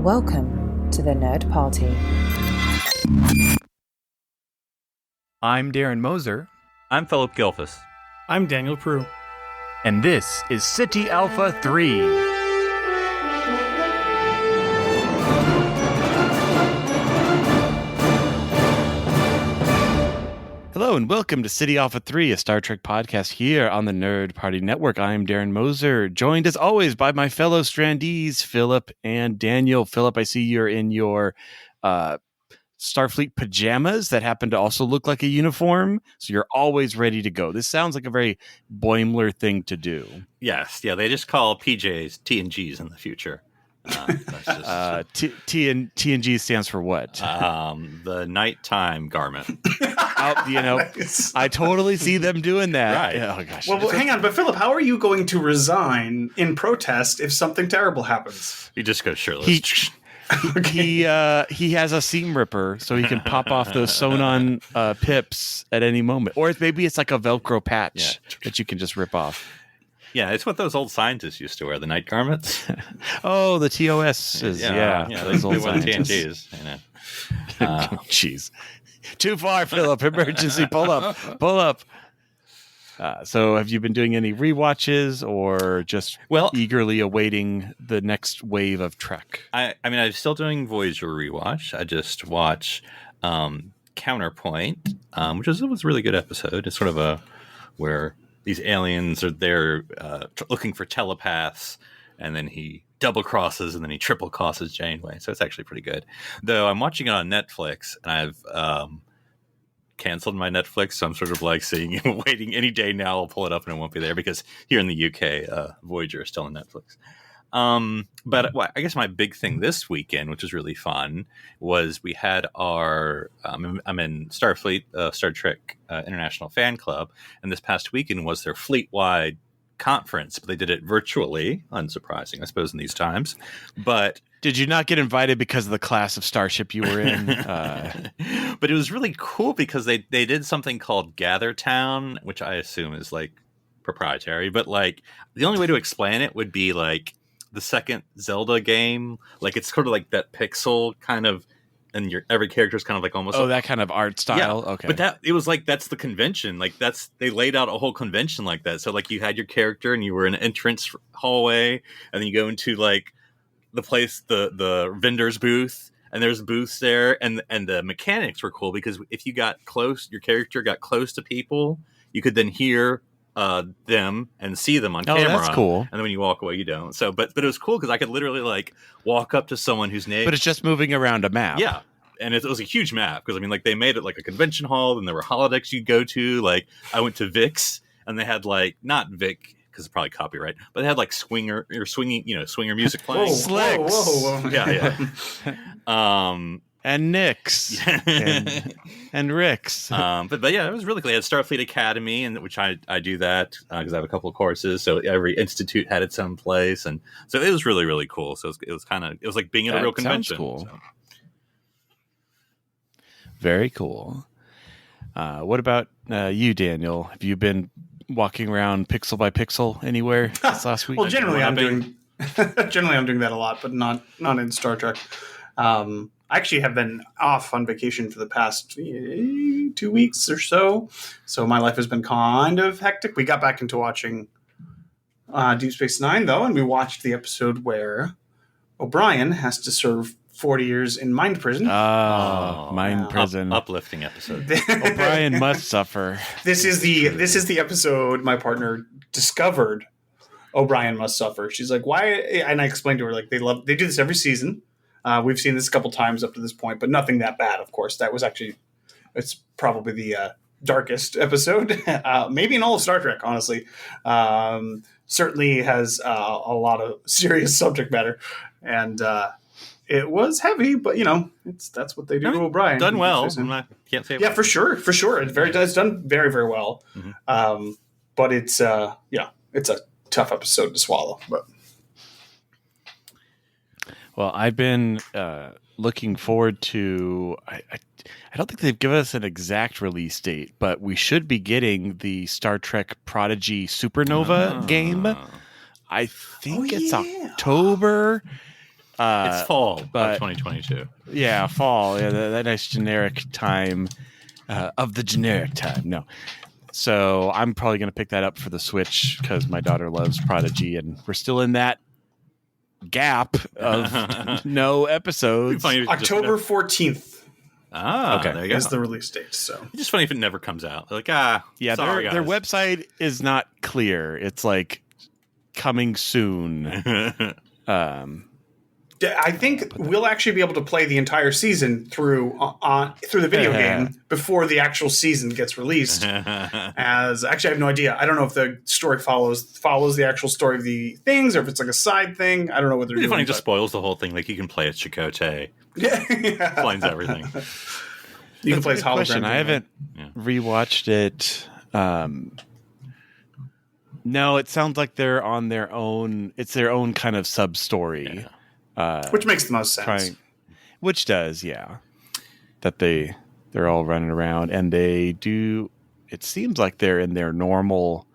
Welcome to the Nerd Party. I'm Darren Moser. I'm Philip Gilfus. I'm Daniel Prue. And this is City Alpha 3. Hello and welcome to City Alpha 3, a Star Trek podcast here on the Nerd Party Network. I am Darren Moser, joined as always by my fellow Strandees, Philip and Daniel. Philip, I see you're in your Starfleet pajamas that happen to also look like a uniform, so you're always ready to go. This sounds like a very Boimler thing to do. Yes, yeah, they just call PJs T&Gs in the future. TNG stands for what? The nighttime garment. Nice. I totally see them doing that. Right. Oh gosh. Well, hang on, but Philip, how are you going to resign in protest if something terrible happens? You just go shirtless. He has a seam ripper, so he can pop off those sewn-on pips at any moment, or maybe it's like a Velcro patch that you can just rip off. Yeah, it's what those old scientists used to wear, the night garments. Oh, the TOSs. Yeah, those old TNGs. You know. Jeez, too far, Philip. Emergency. Pull up. So have you been doing any rewatches or just eagerly awaiting the next wave of Trek? I mean, I'm still doing Voyager rewatch. I just watched Counterpoint, which was a really good episode. It's sort of where these aliens are there looking for telepaths, and then he double crosses and then he triple crosses Janeway. So it's actually pretty good. Though I'm watching it on Netflix, and I've canceled my Netflix, so I'm sort of like waiting any day now. I'll pull it up and it won't be there because here in the UK, Voyager is still on Netflix. But I guess my big thing this weekend, which was really fun, was we had our I'm in Starfleet, Star Trek International Fan Club, and this past weekend was their fleet-wide conference, but they did it virtually, unsurprising, I suppose, in these times. But did you not get invited because of the class of starship you were in? But it was really cool because they did something called Gather Town, which I assume is like proprietary, but like the only way to explain it would be like the second Zelda game. Like it's sort of like that pixel kind of, and every character is kind of like almost that kind of art style. Yeah, okay, but it was like that's the convention. Like they laid out a whole convention like that. So like you had your character and you were in an entrance hallway, and then you go into like the place, the vendor's booth, and there's booths there, and the mechanics were cool because if you got close, your character got close to people, you could then hear them and see them on camera. That's cool. And then when you walk away, you don't. So, but it was cool because I could literally like walk up to someone whose name. But it's just moving around a map. Yeah, and it was a huge map because I mean, like they made it like a convention hall, and there were holodecks you'd go to. Like I went to Vic's, and they had like not Vic because it's probably copyright, but they had like swinger music playing. Slicks. Whoa. Yeah. And Nick's and Rick's. But yeah, it was really cool. They had Starfleet Academy, and which I do that because I have a couple of courses. So every institute had its own place, and so it was really, really cool. So it was like being at a real convention. Cool. So. Very cool. What about you, Daniel? Have you been walking around pixel by pixel anywhere this last week? Well, generally I'm doing that a lot, but not in Star Trek. I actually have been off on vacation for the past 2 weeks or so. So my life has been kind of hectic. We got back into watching Deep Space Nine, though, and we watched the episode where O'Brien has to serve 40 years in mind prison. Mind prison. Uplifting episode. O'Brien must suffer. This is the episode my partner discovered O'Brien must suffer. She's like, why? And I explained to her, like, they do this every season. We've seen this a couple times up to this point, but nothing that bad, of course. That was it's probably the darkest episode, maybe in all of Star Trek, honestly. Certainly has a lot of serious subject matter, and it was heavy, but that's what they do to O'Brien. Done well. Can't say. Yeah, for sure. It's done very, very well. Mm-hmm. But it's it's a tough episode to swallow, but. Well, I've been looking forward to. I don't think they've given us an exact release date, but we should be getting the Star Trek Prodigy Supernova game. I think it's October. It's fall but- of 2022. Yeah, fall. Yeah, that nice generic time of the generic time. No. So I'm probably going to pick that up for the Switch because my daughter loves Prodigy, and we're still in that gap of no episodes. Funny if it just October never- 14th Okay, there you go. is the release date. So It's just funny if it never comes out. Like, Yeah, sorry, their guys. website is not clear. It's like coming soon. I think we'll actually be able to play the entire season through the video game before the actual season gets released. As actually, I have no idea. I don't know if the story follows the actual story of the things, or if it's like a side thing. I don't know what they're It's doing. funny, it just spoils the whole thing. Like, you can play as Chakotay. Yeah, Explains everything. You can play as Good question. hologram. I haven't rewatched it. No, it sounds like they're on their own. It's their own kind of sub story. Which makes the most sense. Which does, yeah. That they're all running around, and they do. It seems like they're in their normal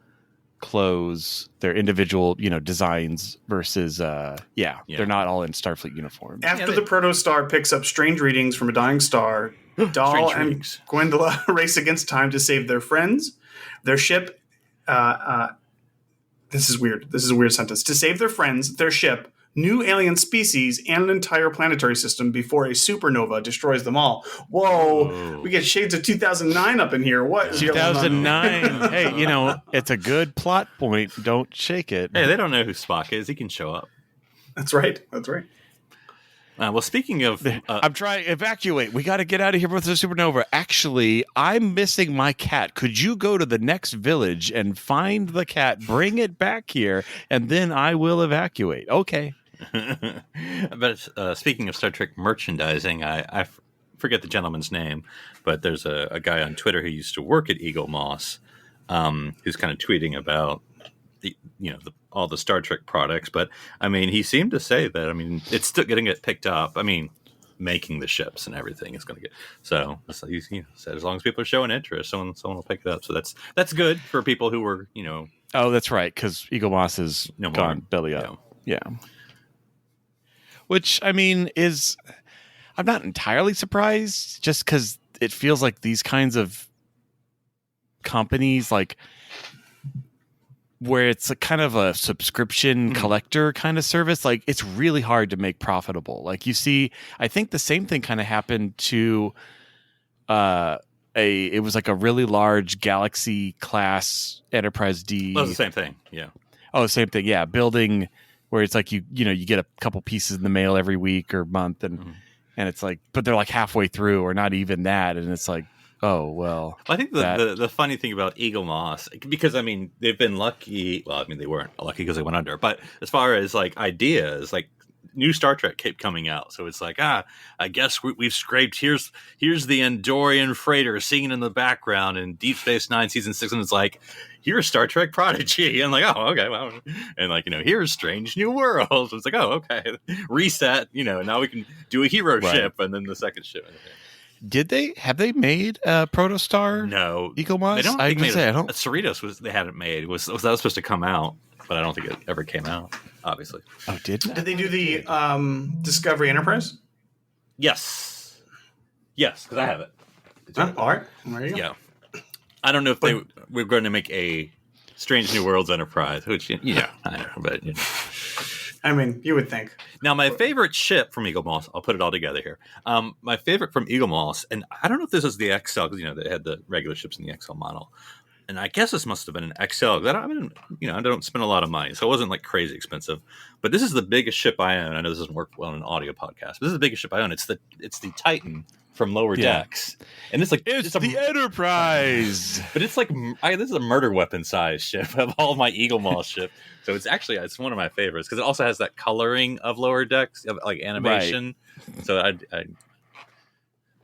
clothes, their individual, designs versus, they're not all in Starfleet uniforms. After the protostar picks up strange readings from a dying star, Dahl Strange and readings. Gwendola race against time to save their friends, their ship. This is weird. This is a weird sentence. To save their friends, their ship, new alien species, and an entire planetary system before a supernova destroys them all. Whoa. We get shades of 2009 up in here. What is going on? 2009. Hey, it's a good plot point. Don't shake it. Hey, they don't know who Spock is. He can show up. That's right. That's right. Well, speaking of... I'm trying evacuate. We got to get out of here before the supernova. Actually, I'm missing my cat. Could you go to the next village and find the cat, bring it back here, and then I will evacuate? Okay. But speaking of Star Trek merchandising, I forget the gentleman's name, but there's a guy on Twitter who used to work at Eagle Moss, who's kind of tweeting about all the Star Trek products. But I mean, he seemed to say that it's still going to get picked up. I mean, making the ships and everything is going to get so. He said as long as people are showing interest, someone will pick it up. So that's good for people who were Oh, that's right, because Eagle Moss is No gone more. belly up. Yeah. Which, is... I'm not entirely surprised, just because it feels like these kinds of companies, like, where it's a kind of a subscription collector kind of service, like, it's really hard to make profitable. Like, you see, I think the same thing kind of happened to... it was like a really large Galaxy class Enterprise D. Well, it's the same thing. Yeah. Oh, same thing. Yeah, building where it's like you get a couple pieces in the mail every week or month, and it's like, but they're like halfway through or not even that, and it's like, oh well. I think the funny thing about Eagle Moss, because they've been lucky. Well, they weren't lucky because they went under, but as far as like ideas, like new Star Trek kept coming out, so it's like, I guess we've scraped. Here's the Andorian freighter singing in the background in Deep Space Nine season 6, and it's like, here's Star Trek Prodigy, and like, oh, okay, well, and like, here's Strange New Worlds. It's like, oh, okay, reset. Now we can do a hero ship, and then the second ship. Have they made a Protostar? No, Eagle Moss. They don't. I think was gonna say, I don't. Cerritos they hadn't made was that was supposed to come out, but I don't think it ever came out. Obviously. Oh, did they do the Discovery Enterprise? Yes, because I have it. All right, there you go. Yeah, I don't know if they were going to make a Strange New Worlds Enterprise, which I know, but you would think. Now, my favorite ship from Eagle Moss, I'll put it all together here. My favorite from Eagle Moss, and I don't know if this is the XL, because they had the regular ships in the XL model, and I guess this must have been an XL. Because I don't spend a lot of money, so it wasn't like crazy expensive. But this is the biggest ship I own. I know this doesn't work well in an audio podcast, but this is the biggest ship I own. It's the Titan from Lower Decks, and it's like it's the Enterprise. But it's like this is a murder weapon size ship of all my Eagle Moss ship. So it's one of my favorites because it also has that coloring of Lower Decks, of like animation. Right. So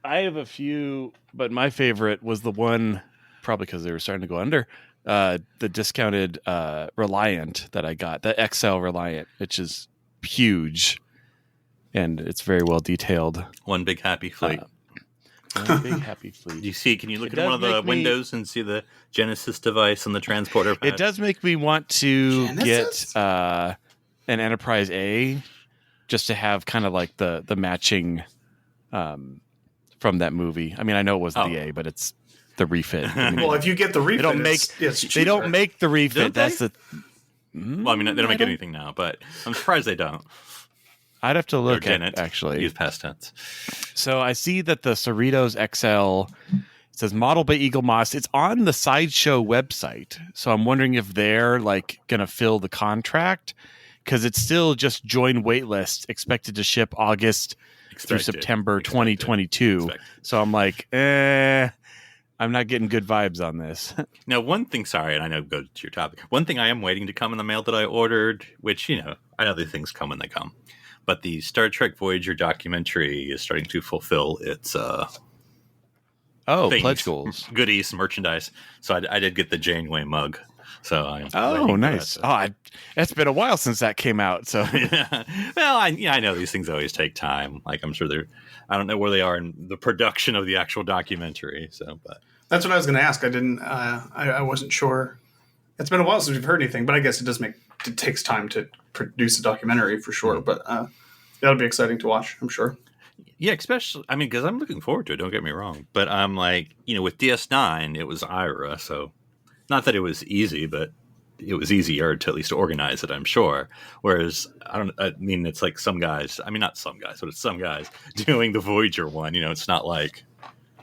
I have a few, but my favorite was the one, probably because they were starting to go under, the discounted Reliant that I got, the XL Reliant, which is huge, and it's very well detailed. One big happy fleet. One big happy fleet. Can you look at one of the windows and see the Genesis device on the transporter pad? It does make me want to get an Enterprise A, just to have kind of like the matching from that movie. I mean, I know it was the A, but it's the refit. I mean, Well, if you get the refit, they don't make it's they don't cheaper. make the refit. Don't That's they? the. Well, I mean, they don't make anything now, but I'm surprised they don't. I'd have to look Or at didn't. actually. Use past tense. So I see that the Cerritos XL says model by Eagle Moss. It's on the Sideshow website. So I'm wondering if they're like going to fill the contract because it's still just join waitlist expected to ship August through September 2022. So I'm like, I'm not getting good vibes on this. Now, one thing, sorry, and I know go to your topic. One thing I am waiting to come in the mail that I ordered, which, I know these things come when they come. But the Star Trek Voyager documentary is starting to fulfill its things, pledge goals. goodies, merchandise. So I did get the Janeway mug. So I'm nice. It's been a while since that came out. So well, I know these things always take time. Like I'm sure I don't know where they are in the production of the actual documentary. So, but That's what I was going to ask. I didn't. I wasn't sure. It's been a while since we've heard anything, but I guess it takes time to produce a documentary for sure. But that'll be exciting to watch, I'm sure. yeah, especially because I'm looking forward to it. Don't get me wrong, but I'm like with DS9, it was Ira, so not that it was easy, but it was easier to at least organize it, I'm sure. Whereas it's like some guys. I mean, not some guys, but it's some guys doing the Voyager one. It's not like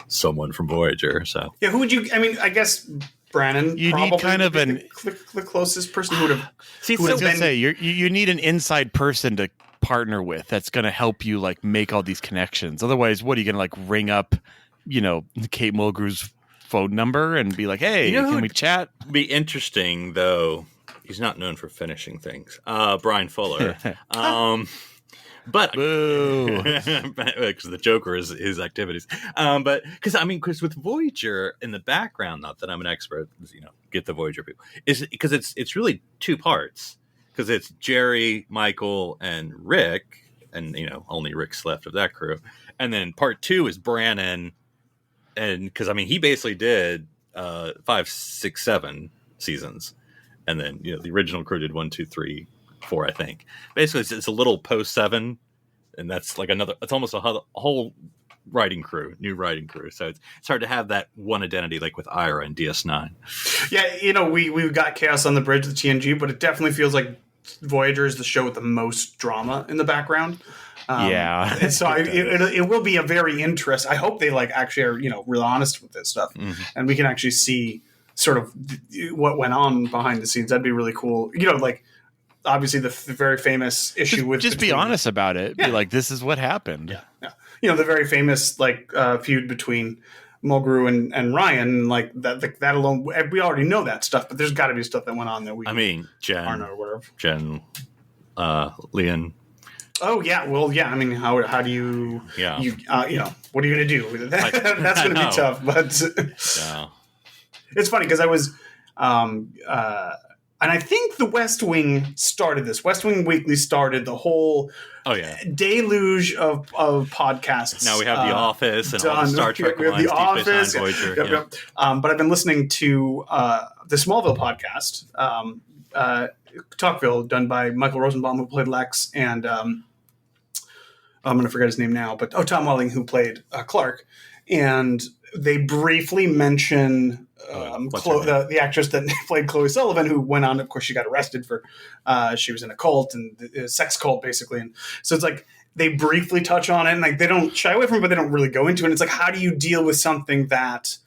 someone from Voyager. So Yeah, who would you? I mean, I guess Brannon. You probably need kind of would be the closest person who would have. see, I was gonna say you need an inside person to partner with that's going to help you like make all these connections. Otherwise, what are you going to like ring up, Kate Mulgrew's phone number and be like, "Hey, can we chat?" Be interesting though. He's not known for finishing things. Brian Fuller. But Boo. because the Joker is his activities. But because with Voyager in the background, not that I'm an expert, get the Voyager people, is because it's really two parts. Because it's Jerry, Michael, and Rick, and only Rick's left of that crew, and then part 2 is Brannon, and because he basically did 5, 6, 7 seasons, and then the original crew did 1, 2, 3, 4, I think. Basically, it's a little post 7, and that's like another. It's almost a whole writing crew, new writing crew. So it's hard to have that one identity like with Ira and DS9. Yeah, we've got Chaos on the Bridge with TNG, but it definitely feels like Voyager is the show with the most drama in the background. Yeah. So it will be a very interesting. I hope they actually are real honest with this stuff, and we can actually see sort of what went on behind the scenes. That'd be really cool. Obviously the very famous issue with just be honest about it. Yeah. Be like, this is what happened. Yeah. The very famous feud between Mulgrew and Ryan, that alone, we already know that stuff, but there's got to be stuff that went on there. Jen, aren't aware of. Jen, Leon. Oh yeah, well yeah. I mean, how do you? Yeah. What are you going to do? That's going to be tough. But Yeah. it's funny because I was, and I think the West Wing started this. West Wing Weekly started the whole. Oh yeah, deluge of podcasts. Now we have The Office and all the Star Trek we have lines, The Deep Space Office. Nine, Voyager. Yep. But I've been listening to the Smallville podcast, Talkville, done by Michael Rosenbaum, who played Lex, and I'm going to forget his name now, but Tom Welling, who played Clark. And they briefly mention the actress that played Chloe Sullivan, who went on, of course, she got arrested for, she was in a cult, and a sex cult, basically. And so it's like, they briefly touch on it, and they don't shy away from it, but they don't really go into it. And it's like, how do you deal with something that,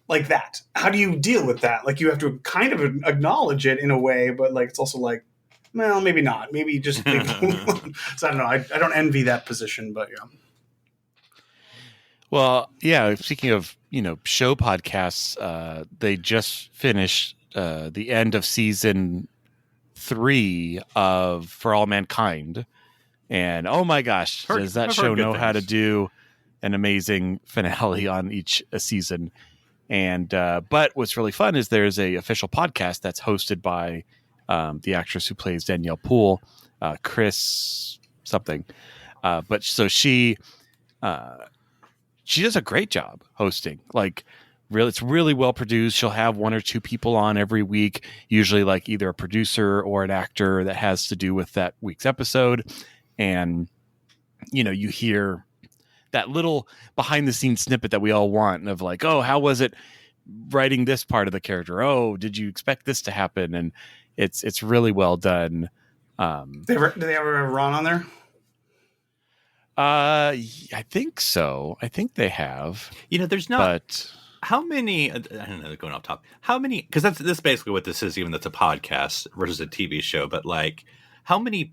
like that? How do you deal with that? You have to kind of acknowledge it in a way, but it's also well, maybe not. Maybe just, so I don't know. I don't envy that position, but yeah. Well, yeah. Speaking of, show podcasts, they just finished the end of season 3 of For All Mankind, and oh my gosh, does that show know how to do an amazing finale on each season? And but what's really fun is there's a official podcast that's hosted by the actress who plays Danielle Poole, Chris something, but so she does a great job hosting. It's really well produced. She'll have 1 or 2 people on every week, usually either a producer or an actor that has to do with that week's episode. and you hear that little behind the scenes snippet that we all want of like, oh, how was it writing this part of the character? Oh, did you expect this to happen? And it's really well done. Do they ever have Ron on there? I think so. I think they have. There's not. But how many? I don't know. Going off top. How many? Because that's basically what this is. Even that's a podcast versus a TV show. But like, how many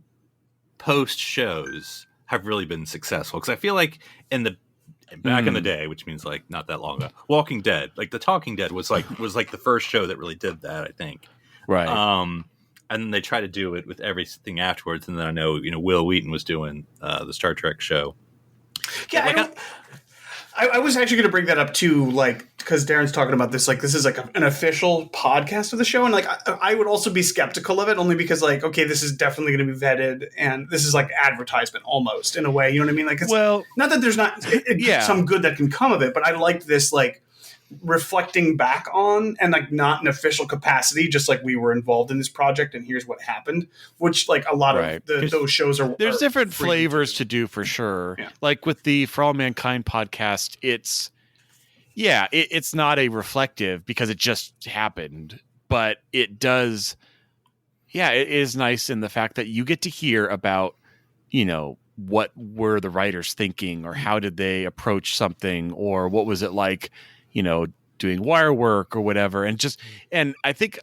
post shows have really been successful? Because I feel like back in the day, which means like not that long ago, Walking Dead, like The Talking Dead was like the first show that really did that. I think. Right. And then they try to do it with everything afterwards. And then I know, Will Wheaton was doing the Star Trek show. Yeah, I was actually going to bring that up too, like, because Darren's talking about this, like, this is like an official podcast of the show. And like, I would also be skeptical of it only because like, okay, this is definitely going to be vetted. And this is like advertisement almost in a way. You know what I mean? Like, it's not that there's not some good that can come of it, but I liked this, like, reflecting back on and like not an official capacity, just like we were involved in this project and here's what happened, which like a lot of those shows there's different flavors to do for sure. Yeah. Like with the For All Mankind podcast, it's not a reflective because it just happened, but it does. Yeah, it is nice in the fact that you get to hear about, what were the writers thinking or how did they approach something or what was it like, doing wire work or whatever. And I think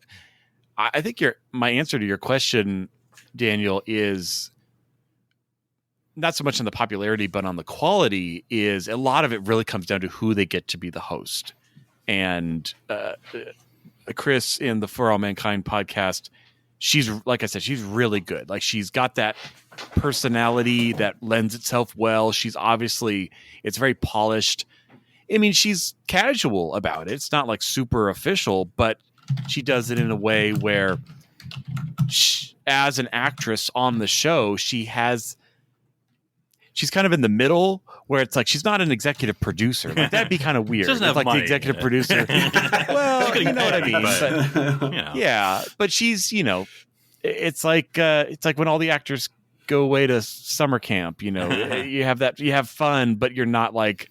my answer to your question, Daniel, is not so much on the popularity, but on the quality. Is a lot of it really comes down to who they get to be the host. And Chris in the For All Mankind podcast, she's, like I said, she's really good. Like she's got that personality that lends itself well. She's obviously, it's very polished. I mean, she's casual about it. It's not like super official, but she does it in a way where as an actress on the show, she's kind of in the middle where it's like, she's not an executive producer. Like that'd be kind of weird. She doesn't have like money, the executive producer. Well, you know what I mean? But, yeah, but she's, it's like when all the actors go away to summer camp, you have fun, but you're not like,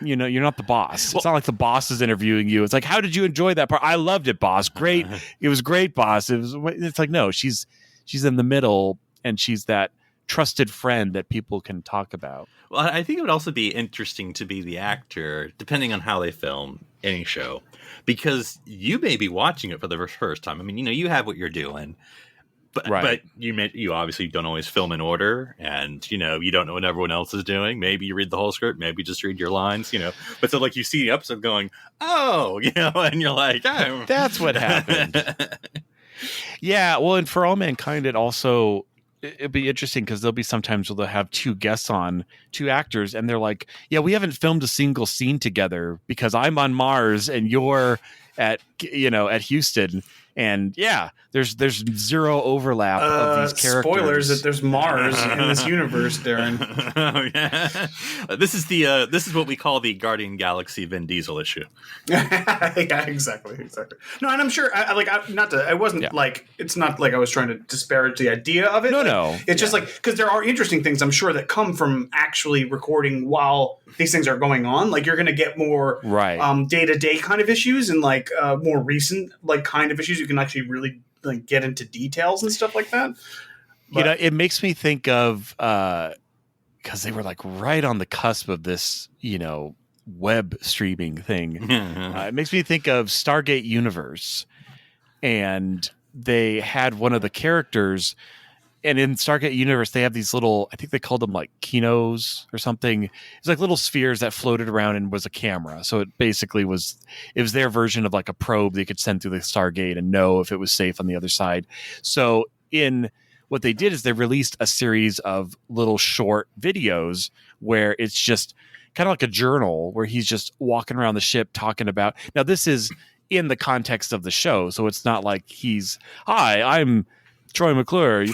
you're not the boss. It's not like the boss is interviewing you. It's like, how did you enjoy that part? I loved it, boss. Great. It was great, boss. It's like, no, she's in the middle and she's that trusted friend that people can talk about. Well, I think it would also be interesting to be the actor, depending on how they film any show, because you may be watching it for the first time. I mean, you have what you're doing. But you obviously don't always film in order, and you don't know what everyone else is doing. Maybe you read the whole script, maybe just read your lines, But so like you see the episode going, oh, and you're like, oh. That's what happened. Yeah, well, and For All Mankind, it'd be interesting because there'll be sometimes where they'll have two guests on, two actors, and they're like, yeah, we haven't filmed a single scene together because I'm on Mars and you're at Houston. And yeah, there's zero overlap of these characters. Spoilers that there's Mars in this universe, Darren. Oh yeah, this is what we call the Guardian Galaxy Vin Diesel issue. Yeah, exactly. No, and I'm sure. It's not like I was trying to disparage the idea of it. No. It's just like because there are interesting things I'm sure that come from actually recording while these things are going on. Like you're going to get more day-to-day kind of issues and like more recent like kind of issues. You can actually really like get into details and stuff like that. But, it makes me think of because they were like right on the cusp of this, web streaming thing. It makes me think of Stargate Universe, and they had one of the characters. And in Stargate Universe, they have these little, I think they called them like kinos or something. It's like little spheres that floated around and was a camera. So it basically was their version of like a probe they could send through the Stargate and know if it was safe on the other side. So what they did is they released a series of little short videos where it's just kind of like a journal where he's just walking around the ship talking about, now this is in the context of the show. So it's not like hi, I'm Troy McClure,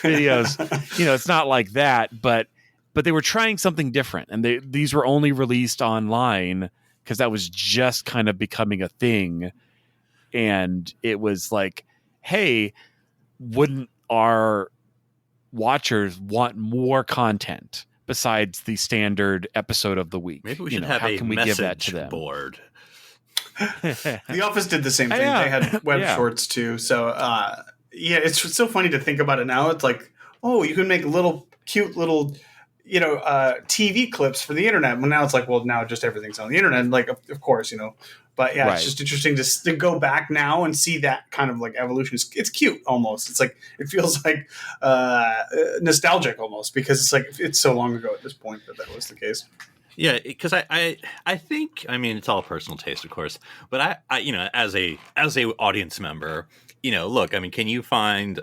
videos, it's not like that, but they were trying something different, and these were only released online because that was just kind of becoming a thing, and it was like, hey, wouldn't our watchers want more content besides the standard episode of the week. Maybe we should have how a can we give that to them? board. The Office did the same thing. Yeah. They had web Yeah. shorts too. So it's so funny to think about it now. It's like, oh, you can make cute little TV clips for the internet. Well, now it's like, well, now just everything's on the internet. And like, of course, but yeah, Right. It's just interesting to go back now and see that kind of like evolution. It's cute almost. It's like, it feels like nostalgic almost, because it's like, it's so long ago at this point that was the case. Yeah, because I think, I mean, it's all personal taste, of course, but I as a audience member, look, I mean, can you find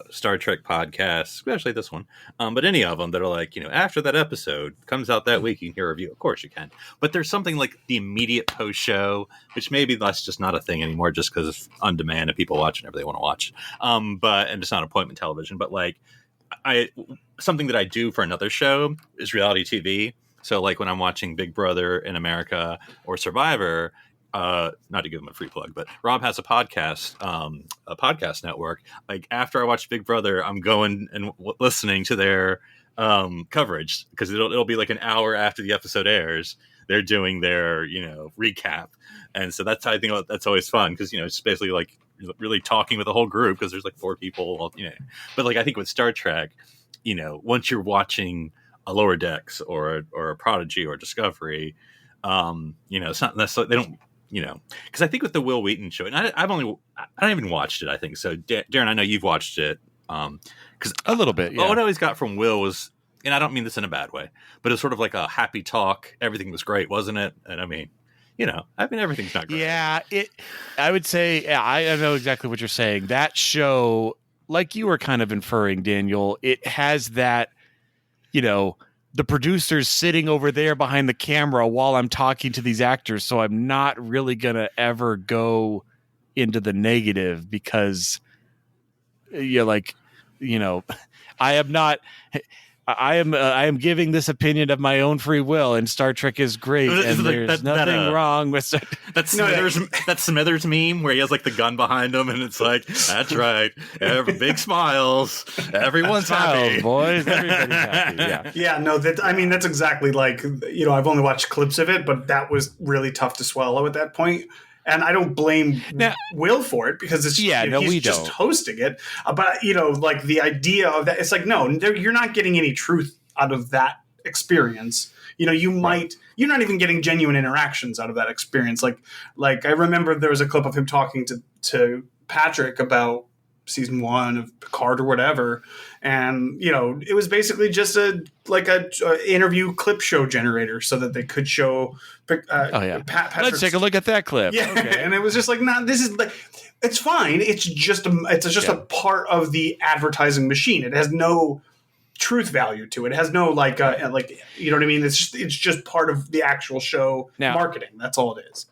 Star Trek podcasts, especially this one, but any of them that are like, after that episode comes out that week, you can hear a review. Of course you can. But there's something like the immediate post show, which maybe that's just not a thing anymore, just because it's on demand and people watch whenever they want to watch. And it's not appointment television, but like something that I do for another show is reality TV. So like when I'm watching Big Brother in America or Survivor, not to give them a free plug, but Rob has a podcast network. Like after I watch Big Brother, I'm going and listening to their coverage, because it'll be like an hour after the episode airs. They're doing their recap, and so that's, I think that's always fun, because it's basically like really talking with the whole group, because there's like 4 people. But like I think with Star Trek, once you're watching a Lower Decks or a Prodigy or Discovery, it's not necessarily, they don't, because I think with the Will Wheaton show, and I haven't even watched it, I think so. Darren, I know you've watched it, because A little bit, yeah. What I always got from Will was, and I don't mean this in a bad way, but it's sort of like a happy talk. Everything was great, wasn't it? And I mean, everything's not great. Yeah, I would say, I know exactly what you're saying. That show, like you were kind of inferring, Daniel, it has that, the producer's sitting over there behind the camera while I'm talking to these actors, so I'm not really going to ever go into the negative, because I am giving this opinion of my own free will, and Star Trek is great, and there's nothing wrong with that Smithers meme where he has like the gun behind him, and it's like, that's right, big smiles, everyone's happy, boys, everybody's happy. Yeah, Yeah, no, that's exactly like, I've only watched clips of it, but that was really tough to swallow at that point. And I don't blame Will for it, because it's he's just hosting it. But like the idea of that, it's like, no, you're not getting any truth out of that experience. You're not even getting genuine interactions out of that experience. Like I remember there was a clip of him talking to Patrick about season 1 of Picard or whatever, and it was basically just a interview clip show generator, so that they could show let's take a look at that clip. Okay. And it was just like, nah, this is like, it's fine, it's just a part of the advertising machine. It has no truth value to it. It has no like you know what I mean? It's just part of the actual show marketing. That's all it is.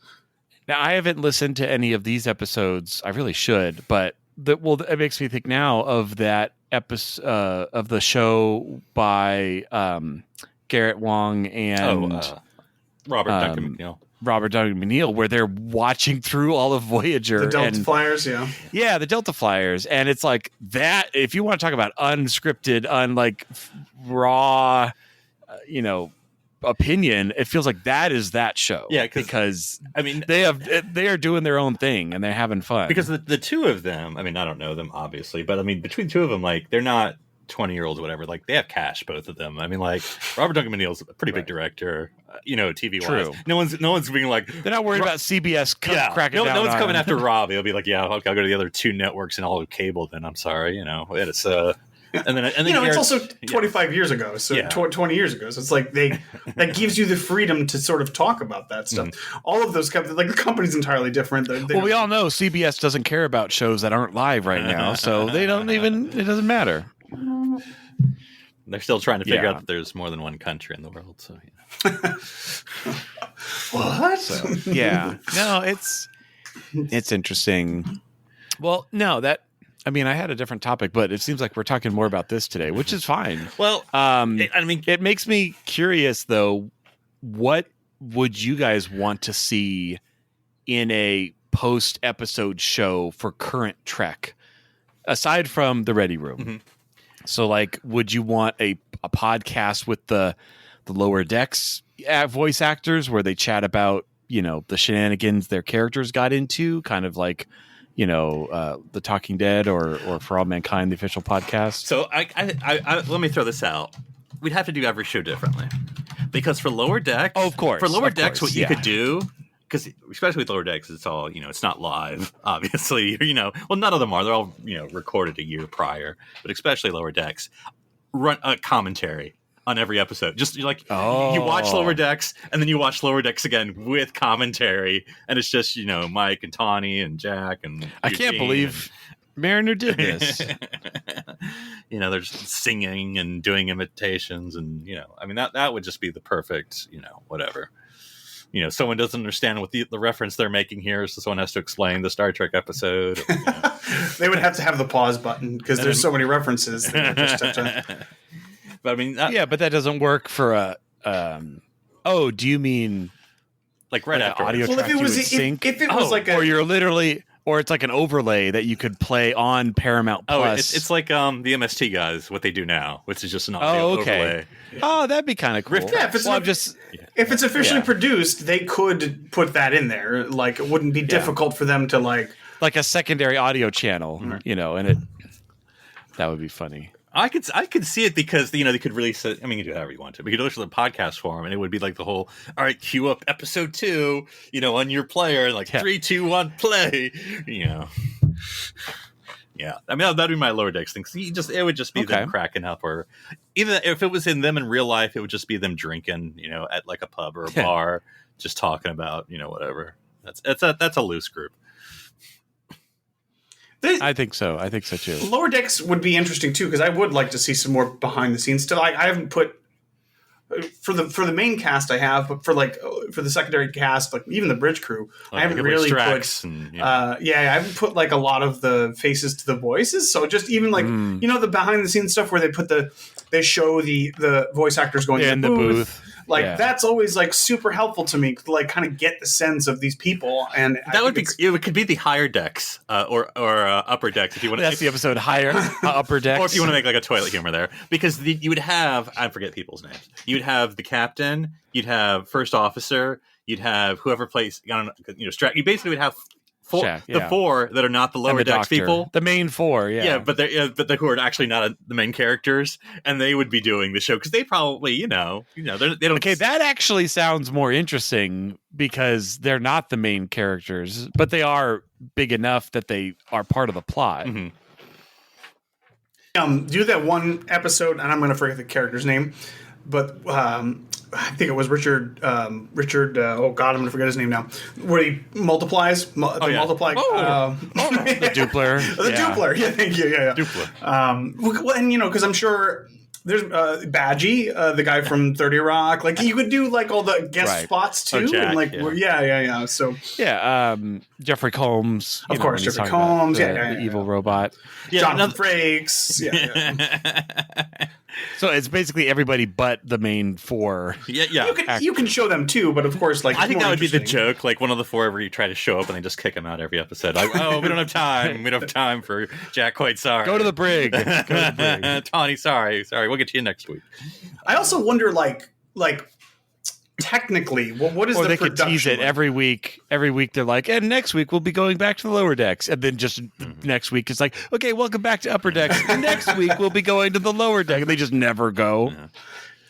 Now, I haven't listened to any of these episodes. I really should, but it makes me think now of that episode of the show by Garrett Wang and Robert Duncan McNeil, where they're watching through all of Voyager. The Delta Flyers, yeah. Yeah, the Delta Flyers. And it's like that, if you want to talk about unscripted, raw, opinion, it feels like that is that show. Yeah, because I mean they are doing their own thing and they're having fun. Because the two of them, I mean, I don't know them obviously, but I mean between the two of them, like they're not 20-year-olds or whatever. Like they have cash, both of them. I mean, like Robert Duncan McNeil's a pretty big director, TV wise. No one's being like, they're not worried about CBS cracking down. No one's coming after Rob. He'll be like, yeah, okay, I'll go to the other 2 networks and I'll do cable. Then I'm sorry, it's And then it's also 25 years ago, so 20 years ago. So it's like that gives you the freedom to sort of talk about that stuff. Mm-hmm. All of those companies, like the company's entirely different. We all know CBS doesn't care about shows that aren't live right now, so they don't even. It doesn't matter. They're still trying to figure out that there's more than one country in the world. So what? So, no, it's interesting. Well, no, I mean, I had a different topic, but it seems like we're talking more about this today, which is fine. Well, it makes me curious, though. What would you guys want to see in a post-episode show for current Trek, aside from the Ready Room? So, like, would you want a podcast with the lower decks voice actors where they chat about, the shenanigans their characters got into, kind of like, The Talking Dead or For All Mankind, the official podcast? So I let me throw this out. We'd have to do every show differently, because for Lower Decks, of course, what you could do, because especially with Lower Decks, it's all, it's not live, obviously, well, none of them are. They're all, recorded a year prior, but especially Lower Decks, run a commentary on every episode. Just like you watch Lower Decks and then you watch Lower Decks again with commentary, and it's just, Mike and Tawny and Jack and I can't believe Mariner did this. They're just singing and doing imitations, and I mean that would just be the perfect, whatever. Someone doesn't understand what the reference they're making here, so someone has to explain the Star Trek episode. They would have to have the pause button because there's so many references. They would just have to... But I mean, but that doesn't work for a. Do you mean like right after audio track? If it was sync? If it was like or you're literally, or it's like an overlay that you could play on Paramount Plus. It's like the MST guys, what they do now, which is just an audio overlay. Oh, that'd be kind of cool. Yeah, if it's officially produced, they could put that in there. Like, it wouldn't be difficult for them to like a secondary audio channel, and that would be funny. I could see it because they could release it. I mean, you do whatever you want to, but you could release the podcast form, and it would be like the whole, all right, cue up episode 2, on your player, like 3, 2, 1, play. Yeah. I mean, that'd be my Lower Decks thing. It would just be them cracking up, or even if it was in them in real life, it would just be them drinking, at like a pub or a bar, just talking about, whatever. That's a loose group. I think so. I think so too. Lower Decks would be interesting too, because I would like to see some more behind the scenes stuff. I haven't put for the main cast I have, but for the secondary cast, like even the bridge crew, I haven't really put. I haven't put like a lot of the faces to the voices. So just even like the behind the scenes stuff where they show the voice actors going in the booth. Like that's always like super helpful to me to like kind of get the sense of these people, and that would be it. Could be the higher decks or upper decks if you want. That's the episode higher upper decks, or if you want to make like a toilet humor there, because you would have, I forget people's names. You'd have the captain, you'd have first officer, you'd have whoever plays. You basically would have. The 4 that are not the Lower Decks people, the main 4, but they're who are actually not the main characters, and they would be doing the show because they probably, they don't. Okay, that actually sounds more interesting because they're not the main characters, but they are big enough that they are part of the plot. Do that one episode, and I'm going to forget the character's name, but I think it was Richard. Oh God, I'm going to forget his name now. Where he multiplies, multiply. The Doppler. The Doppler. Yeah, thank you. Yeah. Doppler. Well, and because I'm sure there's Badgie, the guy from 30 Rock. Like you could do like all the guest spots too, Jack, and like So Jeffrey Combs, of course, Jeffrey Combs. The evil robot. Jonathan Frakes. Yeah. So it's basically everybody but the main 4. You can show them too, but of course, like I think that would be the joke. Like one of the 4 where you try to show up and they just kick him out every episode. Like, we don't have time. We don't have time for Jack. Quite sorry. Go to the brig. Tawny, sorry. We'll get to you next week. I also wonder, like technically, what is or the they production could tease it like? every week. Every week they're like, and next week we'll be going back to the Lower Decks, and then just next week it's like, okay, welcome back to Upper Decks. And next week we'll be going to the Lower Deck, and they just never go. Yeah.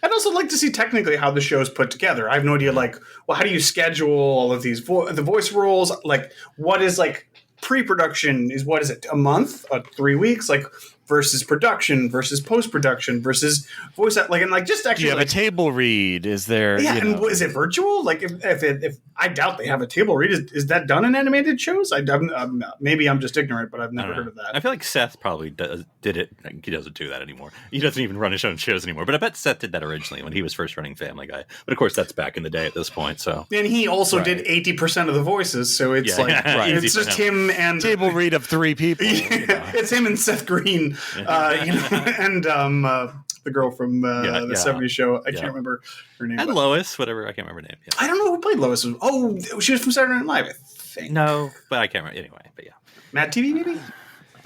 I'd also like to see technically how the show is put together. I have no idea, like, well, how do you schedule all of these the voice roles? Like, what is like pre-production? What is it? A month? 3 weeks? Like versus production versus post-production versus voice like and like just actually you have a table read. Is there? And is it virtual? Like if I doubt they have a table read. Is that done in animated shows? Maybe I'm just ignorant, but I've never heard of that. I feel like Seth probably did it. He doesn't do that anymore. He doesn't even run his own shows anymore. But I bet Seth did that originally when he was first running Family Guy. But of course, that's back in the day at this point. So and he also did 80% of the voices. So it's it's just him and table read of 3 people. It's him and Seth Green. And the girl from the 70s show. I can't remember her name. And Lois, whatever. I can't remember her name. Yeah. I don't know who played Lois. Oh, she was from Saturday Night Live, I think. No, but I can't remember. Anyway, but yeah. Mad TV, maybe?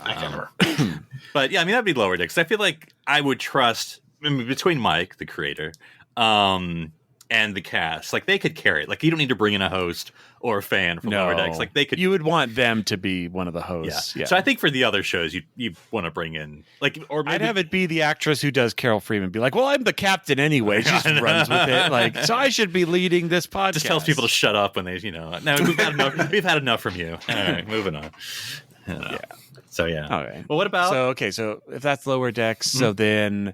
I can't remember. But yeah, I mean, that'd be lower decks. I feel like I would trust between Mike, the creator, and the cast. Like they could carry it. Like you don't need to bring in a host or a fan from lower decks. Like they could. You would want them to be one of the hosts. Yeah. So I think for the other shows, you want to bring in or maybe, I'd have it be the actress who does Carol Freeman. Be like, well, I'm the captain anyway. She just runs with it. Like, so I should be leading this podcast. Just tells people to shut up when they, no, we've had enough. We've had enough from you. All right, moving on. Yeah. So yeah. All right. Well, what about? So if that's lower decks, so then,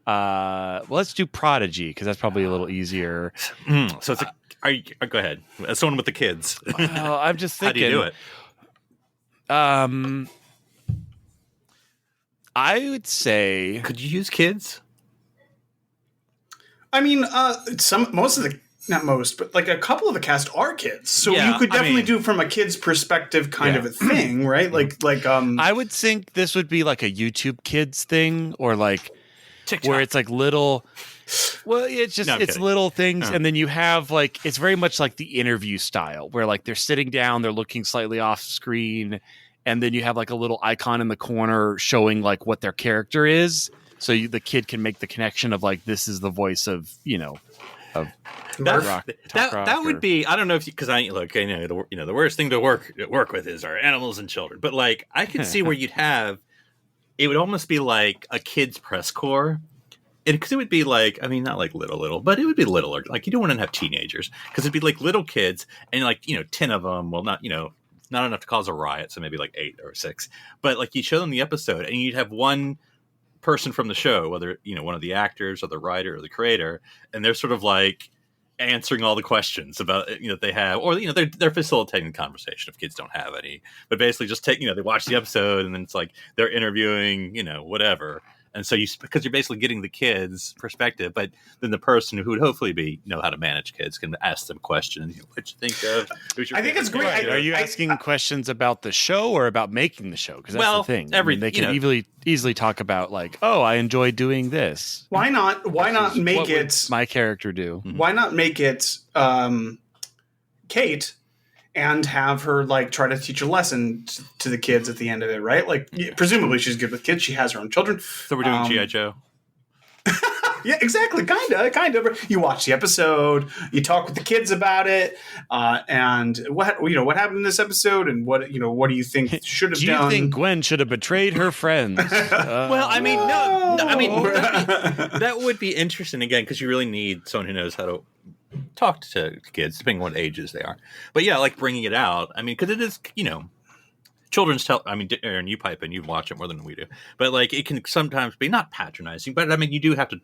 let's do Prodigy because that's probably a little easier. So it's go ahead. As someone with the kids. I'm just thinking. How do you do it? I would say. Could you use kids? I mean, not most, but like a couple of the cast are kids, so Yeah, you could definitely I mean- do from a kid's perspective, kind of a thing, right? I would think this would be like a YouTube Kids thing, or like TikTok. where it's like little. Well, it's just No, I'm it's kidding. little things, Oh. and then you have like it's very much like the interview style, where like they're sitting down, they're looking slightly off screen, and then you have like a little icon in the corner showing like what their character is, so the kid can make the connection of like this is the voice of of Murph. That would be. I don't know if because I look. I know the worst thing to work with is our animals and children. But like I could see where you'd have. It would almost be like a kids press corps. Because it would be like, I mean, not like little, but it would be littler. Like you don't want to have teenagers because it'd be like little kids and like 10 of them. Well, not not enough to cause a riot, so maybe like 8 or 6. But like you show them the episode, and you'd have one person from the show, whether one of the actors or the writer or the creator, and they're sort of like answering all the questions about that they have, or they're facilitating the conversation if kids don't have any. But basically, just take they watch the episode, and then it's like they're interviewing whatever. And so because you're basically getting the kids' perspective, but then the person who would hopefully know how to manage kids can ask them questions. What you think of? I think it's great. Right. Are you asking questions about the show or about making the show? Because that's the thing. They can easily talk about like, oh, I enjoy doing this. Why not make what it would my character do? Why not make it Kate and have her like try to teach a lesson to the kids at the end of it, right? Like presumably she's good with kids. She has her own children. So we're doing G.I. Joe. Yeah, exactly. Kind of. You watch the episode, you talk with the kids about it, and what happened in this episode, and what do you think should have done? Do you think Gwen should have betrayed her friends? Well, I mean, no. I mean, that would be interesting again because you really need someone who knows how to talk to kids, depending on what ages they are. But yeah, like bringing it out. I mean, because it is, children's I mean, Aaron, you pipe in, you watch it more than we do. But like, it can sometimes be not patronizing, but I mean, you do have to,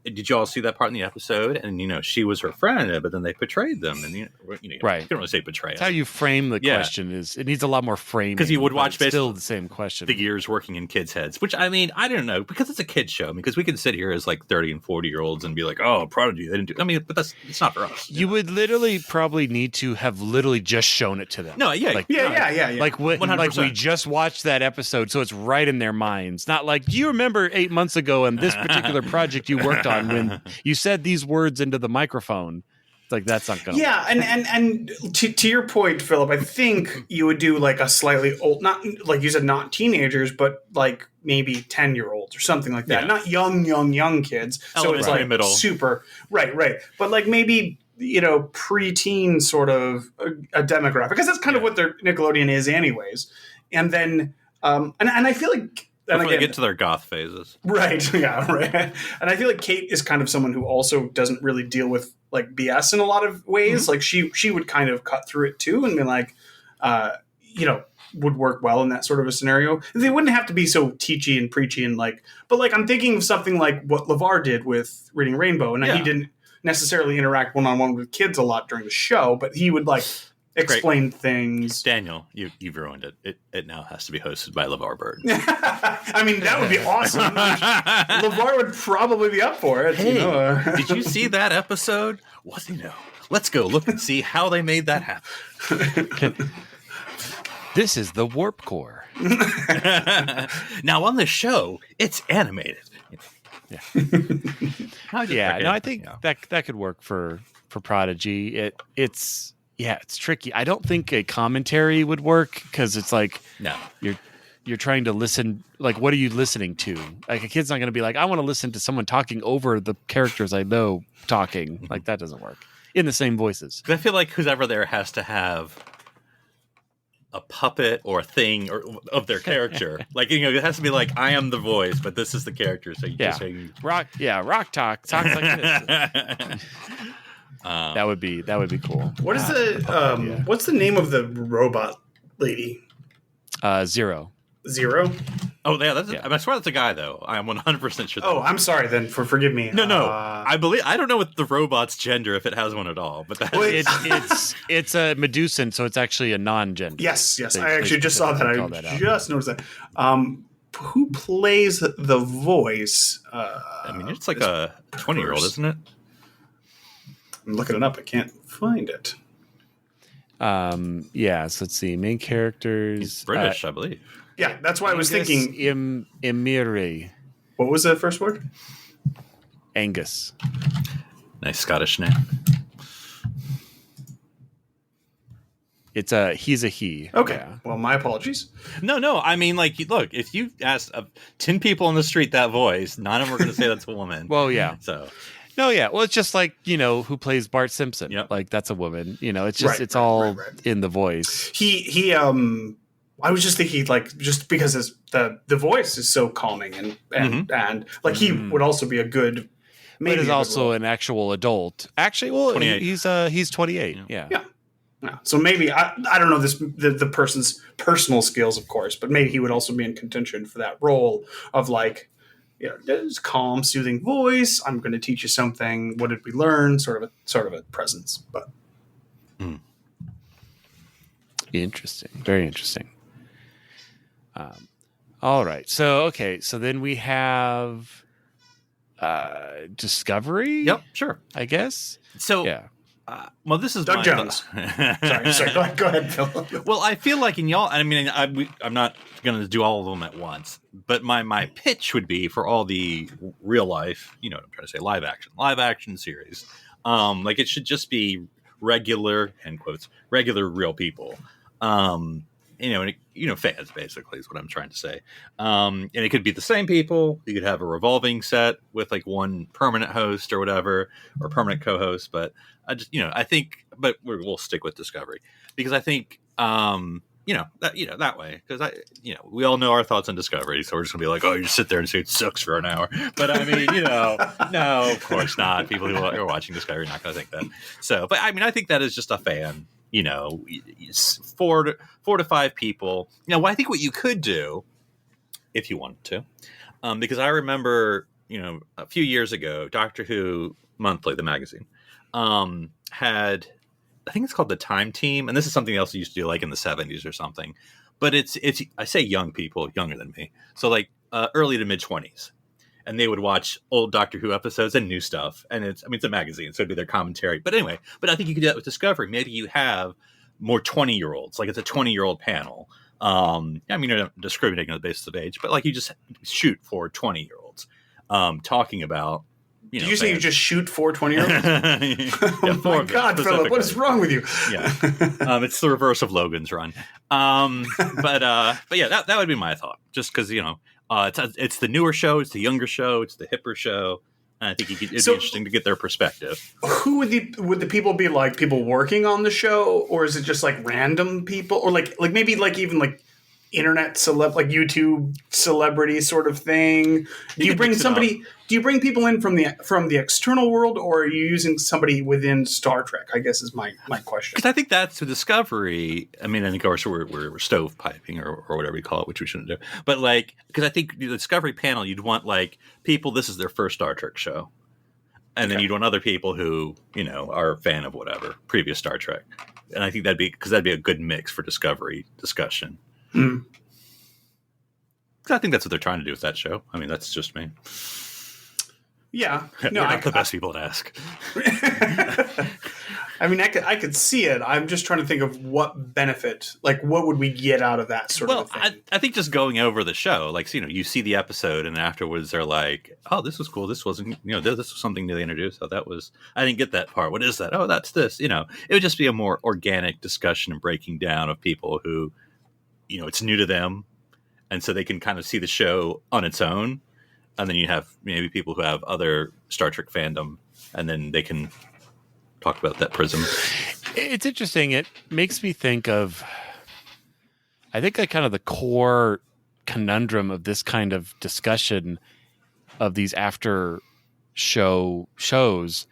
did you all see that part in the episode? And she was her friend, but then they betrayed them, and right. You don't really say betray. That's how you frame the question. Is it needs a lot more framing because you would watch basically still the same question. The gears working in kids' heads, which I mean, I don't know because it's a kids show. Because we can sit here as like 30 and 40-year-olds and be like, "Oh, Prodigy, they didn't do." I mean, but it's not for us. You would literally probably need to have literally just shown it to them. No, yeah, like, yeah. Like we just watched that episode, so it's right in their minds. Not like, do you remember 8 months ago on this particular project you worked on when you said these words into the microphone? It's like that's not going to work. And to your point, Philip, I think you would do like a slightly old, not like you said, not teenagers, but like maybe 10-year-olds or something like that. Yeah. Not young kids. So it's like middle. Super right. But like maybe preteen sort of a demographic, because that's kind of what their Nickelodeon is anyways. And then and I feel like before they get to their goth phases. Right, yeah, right. And I feel like Kate is kind of someone who also doesn't really deal with like BS in a lot of ways. Mm-hmm. Like she would kind of cut through it too and be like, would work well in that sort of a scenario. They wouldn't have to be so teachy and preachy and like, but like I'm thinking of something like what LeVar did with Reading Rainbow. And he didn't necessarily interact one-on-one with kids a lot during the show, but he would like explain things. Daniel, you've ruined it. It now has to be hosted by LeVar Burton. I mean, that would be awesome. LeVar would probably be up for it. Hey, did you see that episode? Let's go look and see how they made that happen. This is the Warp Core. Now on the show, it's animated. I think that could work for Prodigy. It's tricky. I don't think a commentary would work because it's like you're you're trying to listen. Like, what are you listening to? Like, a kid's not going to be like, I want to listen to someone talking over the characters I know talking. Like, that doesn't work in the same voices. I feel like who's ever there has to have a puppet or a thing or of their character. Like, it has to be like, I am the voice, but this is the character. So you just say rock talks like this. That would be cool. What is what's the name of the robot lady? Zero. Zero? Oh, yeah, I swear that's a guy, though. I'm 100% sure. Oh, I'm sorry then. Forgive me. No. I don't know what the robot's gender, if it has one at all. But it's a Medusan, so it's actually a non-gender. Yes. I actually just saw that. I just noticed that. Who plays the voice? It's like a 20-year-old, isn't it? I'm looking it up. I can't find it. So let's see. Main characters. He's British, I believe. Yeah, that's why I was thinking. Emire. What was the first word? Angus. Nice Scottish name. He's a he. Okay. Yeah. Well, my apologies. No. I mean, like, look, if you ask 10 people on the street that voice, none of them are going to say that's a woman. Well, yeah. So. No, yeah. Well, it's just like, who plays Bart Simpson. Yep. Like, that's a woman. It's just, it's all in the voice. He I was just thinking, like, just because the voice is so calming and like he would also be a good. Maybe but is also an actual adult. Actually, well, 28. He's 28. Yeah. So maybe I don't know the person's personal skills, of course, but maybe he would also be in contention for that role of like, this calm, soothing voice. I'm going to teach you something. What did we learn? Sort of a presence, but interesting, very interesting. All right. So then we have Discovery. Yep, sure. I guess. So yeah. Well, this is Doug Jones. Sorry. Go ahead, Phil. Well, I feel like in y'all. I mean, I'm not going to do all of them at once, but my pitch would be for all the real life. I'm trying to say live action series. Like it should just be regular end quotes regular real people. Fans basically is what I'm trying to say. And it could be the same people. You could have a revolving set with like one permanent host or whatever, or permanent co-host. But I think, but we'll stick with Discovery because I think, that way, because we all know our thoughts on Discovery. So we're just gonna be like, oh, you just sit there and say it sucks for an hour. But I mean, no, of course not. People who are watching Discovery are not going to think that. So, but I mean, I think that is just a fan. 4 to 5 people. I think what you could do, if you wanted to, because I remember, a few years ago, Doctor Who Monthly, the magazine, had, I think it's called the Time Team, and this is something else you used to do, like in the 70s or something. But it's I say young people, younger than me, so like early to mid 20s. And they would watch old Doctor Who episodes and new stuff. And it's a magazine, so it'd be their commentary. But anyway, I think you could do that with Discovery. Maybe you have more 20-year-olds, like it's a 20-year-old panel. You're not discriminating on the basis of age, but like you just shoot for 20-year-olds talking about. Did you say you just shoot for 20-year-olds? Oh my God, Philip, what is wrong with you? Yeah, it's the reverse of Logan's Run. But yeah, that would be my thought. Just because it's the newer show, it's the younger show, it's the hipper show. And I think it'd be interesting to get their perspective. Who would the people be, like people working on the show, or is it just like random people, or like maybe like even like internet celeb, like YouTube celebrity sort of thing? Do you bring somebody? Do you bring people in from the external world, or are you using somebody within Star Trek? I guess is my question. Because I think that's the Discovery. I mean, and of course we're stovepiping or whatever you call it, which we shouldn't do. But like, because I think the Discovery panel, you'd want like people. This is their first Star Trek show, and then you'd want other people who are a fan of whatever previous Star Trek. And I think that'd be a good mix for Discovery discussion. Mm. I think that's what they're trying to do with that show. I mean, that's just me. Yeah, no, they're not the best people to ask. I mean, I could see it. I'm just trying to think of what benefit, like what would we get out of that sort of thing. I think just going over the show, like you see the episode, and afterwards they're like, "Oh, this was cool. This wasn't, this was something new they introduced. Oh, that was I didn't get that part. What is that? Oh, that's this. It would just be a more organic discussion and breaking down of people who, it's new to them." and so they can kind of see the show on its own. And then you have maybe people who have other Star Trek fandom, and then they can talk about that prism. It's interesting. It makes me think of, I think, like kind of the core conundrum of this kind of discussion of these after shows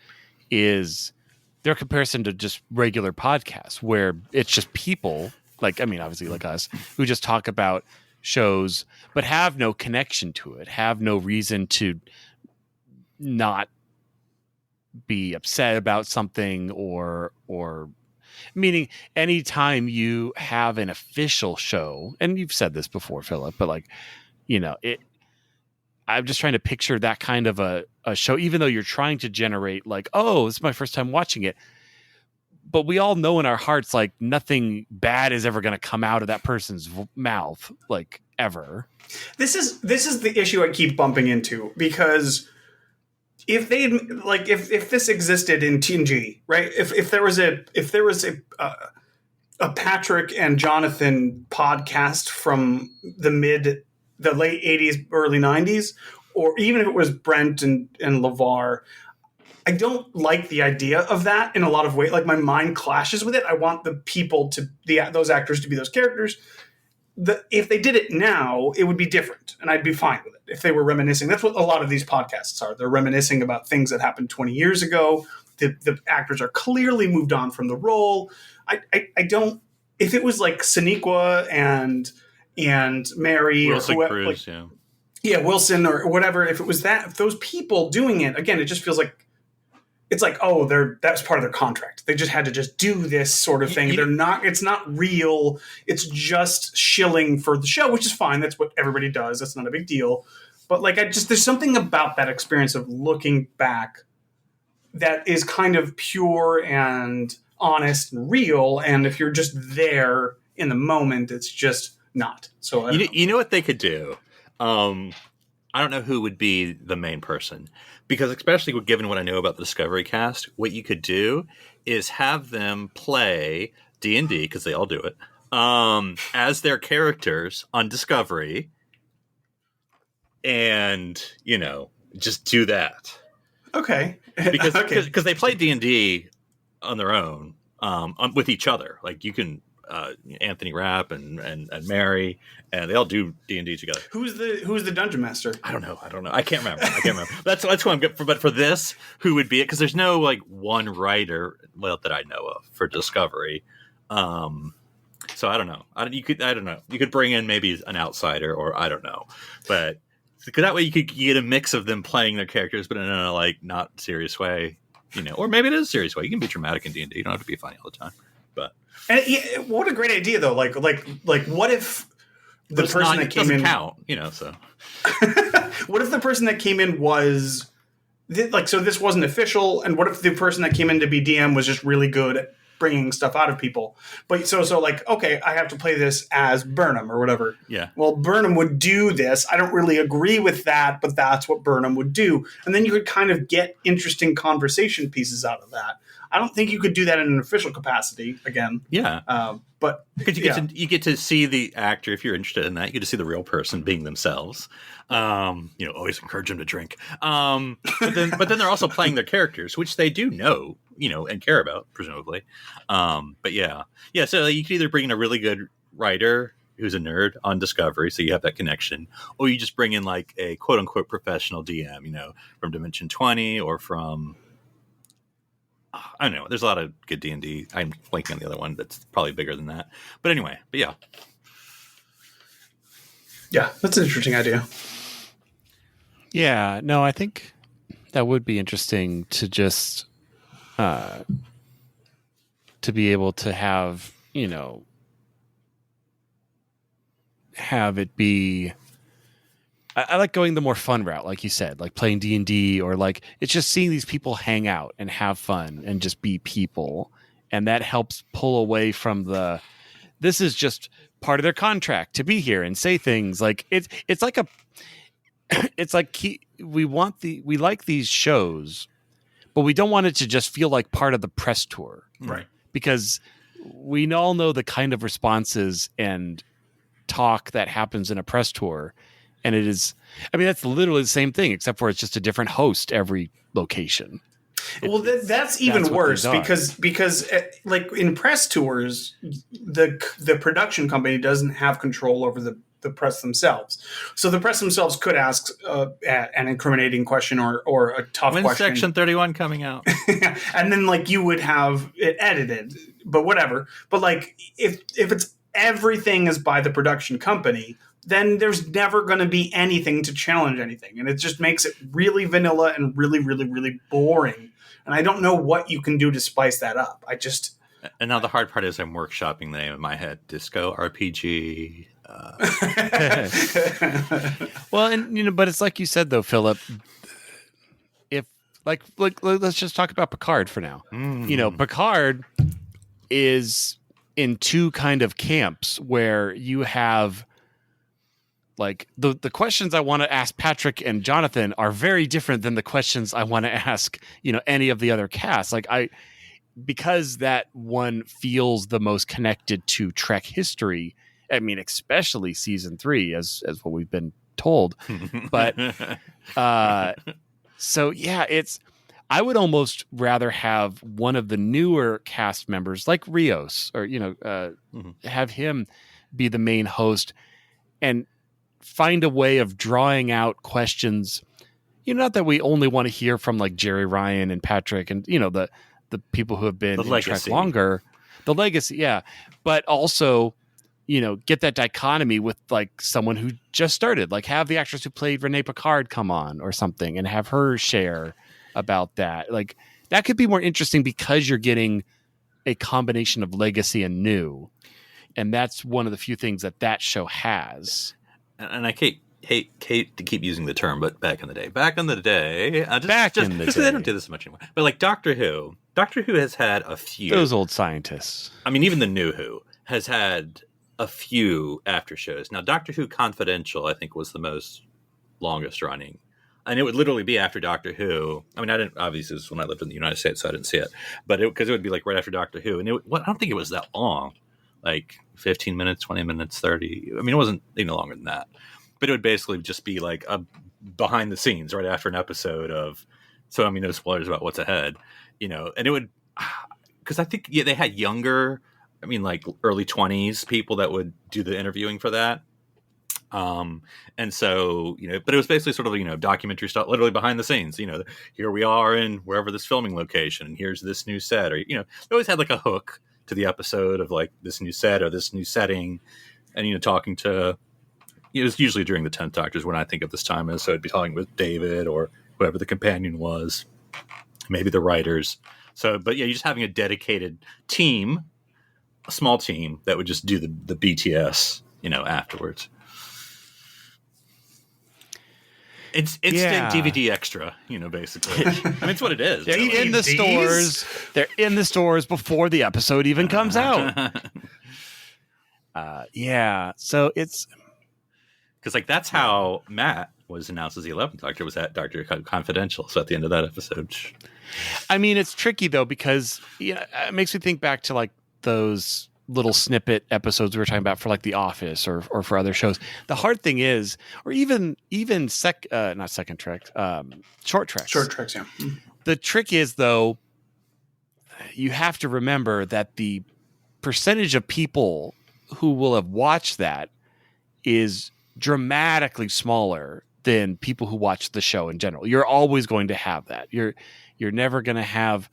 is their comparison to just regular podcasts where it's just people, like, I mean, obviously like us, who just talk about shows but have no connection to it, have no reason to not be upset about something, or meaning anytime you have an official show, and you've said this before, Philip, but like, you know, I'm just trying to picture that kind of a show, even though you're trying to generate like, oh, this is my first time watching it. But we all know in our hearts, like, nothing bad is ever going to come out of that person's mouth, like, ever. This is the issue I keep bumping into, because if they like if this existed in TNG, right? If there was a Patrick and Jonathan podcast from the late 80s, early 90s, or even if it was Brent and LeVar, I don't like the idea of that in a lot of ways. Like, my mind clashes with it. I want the people those actors to be those characters. If they did it now, it would be different, and I'd be fine with it. If they were reminiscing, that's what a lot of these podcasts are. They're reminiscing about things that happened 20 years ago. The actors are clearly moved on from the role. I don't. If it was like Sonequa and Mary Wilson or whoever, Cruz, like, yeah, Wilson or whatever. If it was if those people doing it again, it just feels like. It's like, oh, that's part of their contract. They just had to just do this sort of thing. It's not real. It's just shilling for the show, which is fine. That's what everybody does. That's not a big deal. But like, there's something about that experience of looking back that is kind of pure and honest and real. And if you're just there in the moment, it's just not. So you know what they could do? I don't know who would be the main person, because especially given what I know about the Discovery cast, what you could do is have them play D&D, because they all do it, as their characters on Discovery, and, you know, just do that. Okay. Because they play D&D on their own, with each other. Like, you can... Anthony Rapp and Mary, and they all do D&D together. Who's the dungeon master? I don't know. I can't remember. That's who I'm good for. But for this, who would be it? Because there's no like one writer that I know of for Discovery. So I don't know. I don't know. You could bring in maybe an outsider, or I don't know. But that way you could get a mix of them playing their characters, but in a like not serious way, you know. Or maybe it is a serious way. You can be dramatic in D&D. You don't have to be funny all the time. But. And what a great idea, though! Like, what if the person that came in count? You know, so what if the person that came in was like, so this wasn't official, and what if the person that came in to be DM was just really good at bringing stuff out of people? But so like, okay, I have to play this as Burnham or whatever. Yeah. Well, Burnham would do this. I don't really agree with that, but that's what Burnham would do, and then you could kind of get interesting conversation pieces out of that. I don't think you could do that in an official capacity again. Yeah. But because you get to see the actor, if you're interested in that, you get to see the real person being themselves. You know, always encourage them to drink. But then they're also playing their characters, which they do know, you know, and care about, presumably. But yeah. So you can either bring in a really good writer who's a nerd on Discovery, so you have that connection, or you just bring in like a quote unquote professional DM, you know, from Dimension 20 or from. I don't know. There's a lot of good D&D. I'm blanking on the other one that's probably bigger than that. But anyway, yeah. Yeah, that's an interesting idea. Yeah, no, I think that would be interesting to just to be able to have, you know, have it be... I like going the more fun route, like you said, like playing D&D, or like it's just seeing these people hang out and have fun and just be people. And that helps pull away from this is just part of their contract to be here and say things like it's like we like these shows, but we don't want it to just feel like part of the press tour. Right. Because we all know the kind of responses and talk that happens in a press tour. And it is, I mean, that's literally the same thing, except for it's just a different host every location. Well, that's even what worse these because like in press tours, the production company doesn't have control over the press themselves. So the press themselves could ask an incriminating question or a tough When's question. Section 31 coming out? And then like you would have it edited, but whatever. But like if it's everything is by the production company, then there's never going to be anything to challenge anything. And it just makes it really vanilla and really, really, really boring. And I don't know what you can do to spice that up. And now the hard part is I'm workshopping the name in my head. Disco RPG. Well, and but it's like you said though, Philip. If like let's just talk about Picard for now. Picard is in two kind of camps where you have like the questions I want to ask Patrick and Jonathan are very different than the questions I want to ask, any of the other casts. Like because that one feels the most connected to Trek history. I mean, especially season 3 as what we've been told. But so yeah, I would almost rather have one of the newer cast members like Rios or, have him be the main host and find a way of drawing out questions, not that we only want to hear from like Jerry Ryan and Patrick and, the people who have been in Trek longer, the legacy. Yeah. But also, get that dichotomy with like someone who just started, like have the actress who played Renee Picard come on or something and have her share about that. Like that could be more interesting because you're getting a combination of legacy and new. And that's one of the few things that show has. And I hate to keep using the term, but back in the day, in the day, they don't do this much anymore. But like Doctor Who has had a few. Those old scientists. I mean, even the new Who has had a few after shows. Now, Doctor Who Confidential, I think, was the most longest running. And it would literally be after Doctor Who. I mean, I didn't, obviously, this was when I lived in the United States, so I didn't see it. But because it would be like right after Doctor Who. And I don't think it was that long. Like 15 minutes, 20 minutes, 30. I mean, it wasn't any longer than that. But it would basically just be like a behind the scenes right after an episode of, so I mean, no spoilers about what's ahead, and it would, because I think they had younger, I mean, like early 20s people that would do the interviewing for that. And so, but it was basically sort of, documentary stuff, literally behind the scenes, here we are in wherever this filming location, and here's this new set, or, they always had like a hook to the episode of like this new set or this new setting, and, talking to, it was usually during the 10th Doctors when I think of this time as, so I'd be talking with David or whoever the companion was, maybe the writers. So, but yeah, you're just having a dedicated team, a small team that would just do the BTS, afterwards. It's instant DVD extra, basically. I mean, it's what it is. They're in the stores. They're in the stores before the episode even comes out. Yeah. So it's because like that's how Matt was announced as the 11th Doctor, was at Doctor Confidential. So at the end of that episode, I mean, it's tricky though because it makes me think back to like those little snippet episodes we were talking about for like The Office or for other shows. The hard thing is, or even not second Trek, short treks. Short treks, yeah. The trick is though, you have to remember that the percentage of people who will have watched that is dramatically smaller than people who watch the show in general. You're always going to have that. You're never going to have,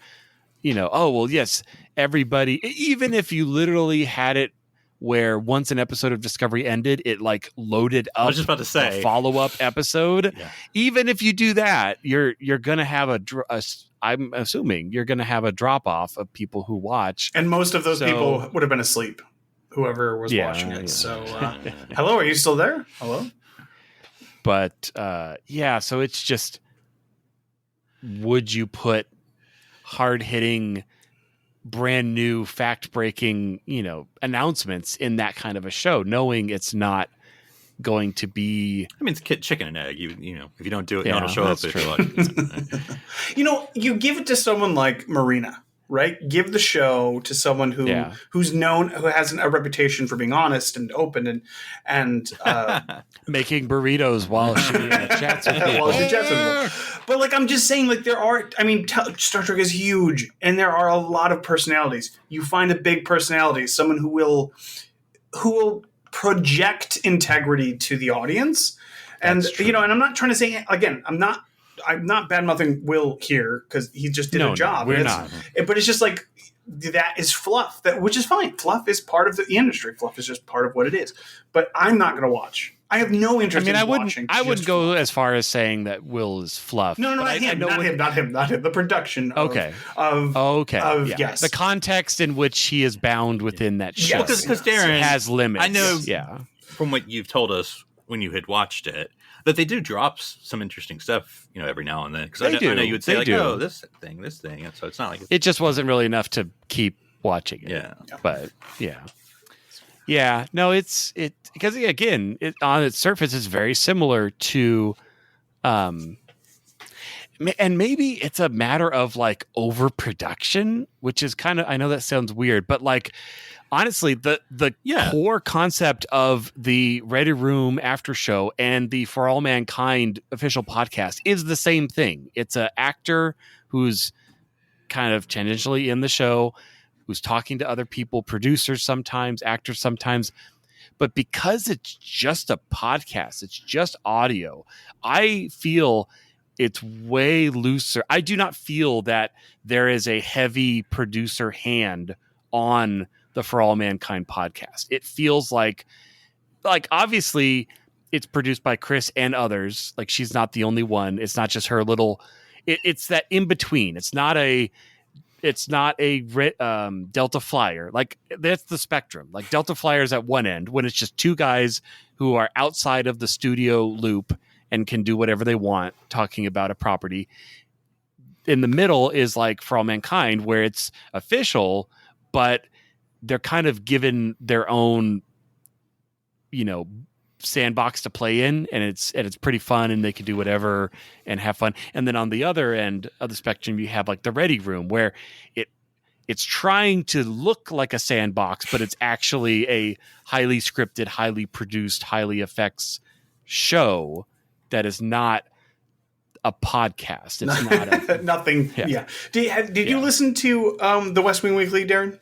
oh, well, yes, everybody, even if you literally had it where once an episode of Discovery ended, it like loaded up I was just about to say a follow-up episode. Yeah. Even if you do that, you're going to have I'm assuming you're going to have a drop-off of people who watch. And most of those people would have been asleep, whoever was watching it. Yeah. So, hello, are you still there? Hello? But, so it's just, would you put hard-hitting, brand new, fact-breaking, announcements in that kind of a show, knowing it's not going to be... I mean, it's chicken and egg. If you don't do it, no one will show up. If you're lucky. You give it to someone like Marina, right? Give the show to someone who's known, who has a reputation for being honest and open and making burritos while she chats with people. while she chats with people. But like, I'm just saying, like, Star Trek is huge, and there are a lot of personalities. You find a big personality, someone who will project integrity to the audience. And and I'm not trying to say, again, I'm not bad-mouthing Will here because he just did a job. We're not. But it's just like, that is fluff, which is fine. Fluff is part of the industry. Fluff is just part of what it is. But I'm not going to watch. I have no interest in watching. I wouldn't go as far as saying that Will is fluff. No, not him. Not him. The production. Yes. The context in which he is bound within that show. Because Darren has limits. I know from what you've told us when you had watched it, that they do drop some interesting stuff, every now and then. Because I know you would say, oh, this thing. And so it's not like... It just wasn't really enough to keep watching it. Yeah. But, yeah. No, it's because, again, on its surface, it's very similar to... and maybe it's a matter of, like, overproduction, which is kind of... I know that sounds weird, but, like... Honestly, the core concept of the Ready Room after show and the For All Mankind official podcast is the same thing. It's an actor who's kind of tangentially in the show, who's talking to other people, producers sometimes, actors sometimes. But because it's just a podcast, it's just audio, I feel it's way looser. I do not feel that there is a heavy producer hand on the For All Mankind podcast. It feels like obviously it's produced by Chris and others. Like, she's not the only one. It's not just her little. It's that in between. It's not a Delta Flyer. Like, that's the spectrum. Like, Delta Flyer is at one end when it's just two guys who are outside of the studio loop and can do whatever they want talking about a property. In the middle is like For All Mankind, where it's official, but they're kind of given their own, sandbox to play in, and it's pretty fun, and they can do whatever and have fun. And then on the other end of the spectrum, you have like the Ready Room, where it's trying to look like a sandbox, but it's actually a highly scripted, highly produced, highly effects show that is not a podcast. It's not nothing. Yeah. Did you listen to the West Wing Weekly, Darren?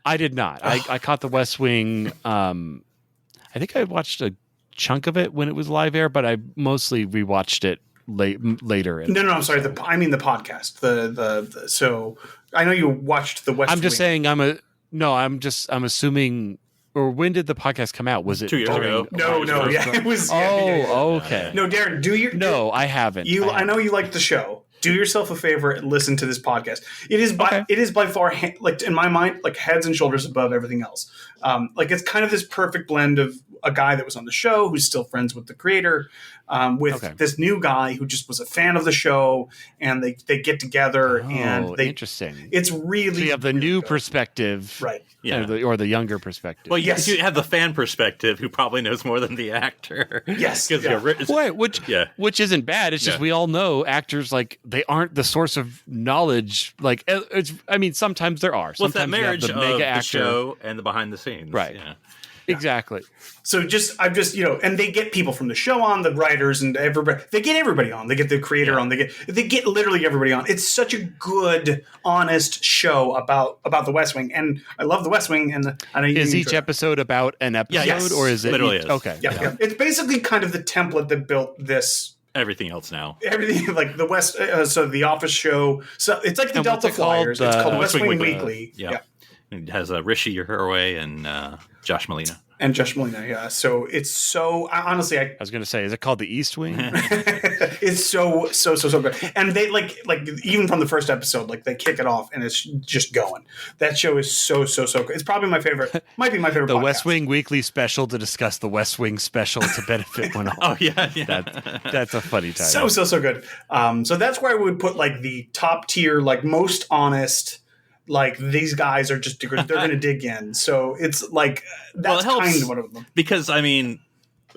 I did not. I caught the West Wing. I think I watched a chunk of it when it was live air, but I mostly rewatched it later. No. I'm sorry. I mean the podcast. So I know you watched the West. I'm just Wing. saying. I'm assuming. Or when did the podcast come out? Was it 2 years ago? No. Yeah, it was. Okay. No, Darren, No, I haven't. I know you like the show. Do yourself a favor and listen to this podcast. It is by far, like, in my mind, like, heads and shoulders above everything else. Like, it's kind of this perfect blend of a guy that was on the show who's still friends with the creator, with this new guy who just was a fan of the show, and they get together and they. Interesting. It's really. So you have the new perspective, right? Yeah, or the younger perspective. Well, yes, you have the fan perspective who probably knows more than the actor. Yes, which isn't bad. It's just we all know actors, like, they aren't the source of knowledge. Like, sometimes there are. Well, sometimes that marriage the mega of the actor, show and the behind the scenes, right? Yeah. Exactly. So and they get people from the show on, the writers and everybody. They get everybody on. They get the creator on. They get literally everybody on. It's such a good, honest show about the West Wing, and I love the West Wing. And I know is each episode about an episode, or is it literally? Okay. Yeah. It's basically kind of the template that built this. Everything else now. Everything like the West. So the Office show. So it's like the Delta Flyers. It's called West Wing Weekly. Yeah. It has Rishi Hirway and Josh Malina. Yeah. So it's so honestly, I was going to say, is it called the East Wing? It's so good. And they like even from the first episode, like, they kick it off and it's just going. That show is so good. It's probably my favorite. Might be my favorite. The podcast. West Wing Weekly special to discuss the West Wing special to benefit one all. Oh yeah. That's a funny title. So good. So that's where I would put, like, the top tier, like, most honest. Like, these guys are just, they're going to dig in. So it's like, that's kind of one of them. Because,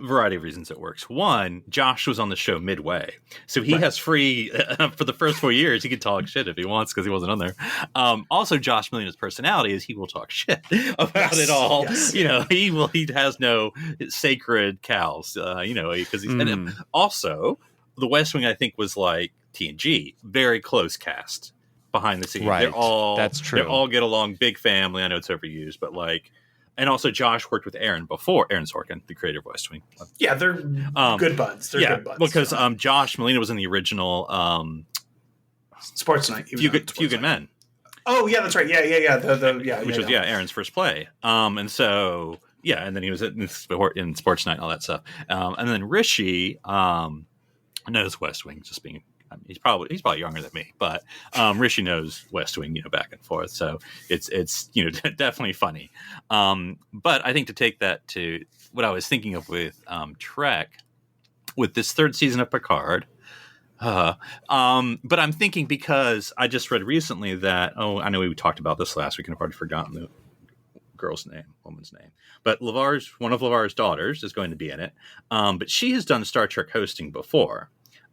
variety of reasons it works. One, Josh was on the show midway, so he has free for the first 4 years. He can talk shit if he wants because he wasn't on there. Also, Josh Million's personality is he will talk shit about it all. Yes. He has no sacred cows. Because he's and also the West Wing. I think was like TNG, very close cast behind the scenes. Right. That's true. They all get along, big family. I know it's overused, but like. And also, Josh worked with Aaron before, Aaron Sorkin, the creator of West Wing. Yeah, they're good buds. They're good buds. Because Josh Molina was in the original Sports Night. Few Good Men. Oh, yeah, that's right. Yeah. Which was Aaron's first play. And then he was in Sports Night and all that stuff. And then Rishi knows West Wing, just being... he's probably younger than me, but Rishi knows West Wing, back and forth. So it's definitely funny. But I think to take that to what I was thinking of with Trek, with this third season of Picard. But I'm thinking because I just read recently that I know we talked about this last week and I've already forgotten the woman's name. But one of LeVar's daughters is going to be in it. But she has done Star Trek hosting before.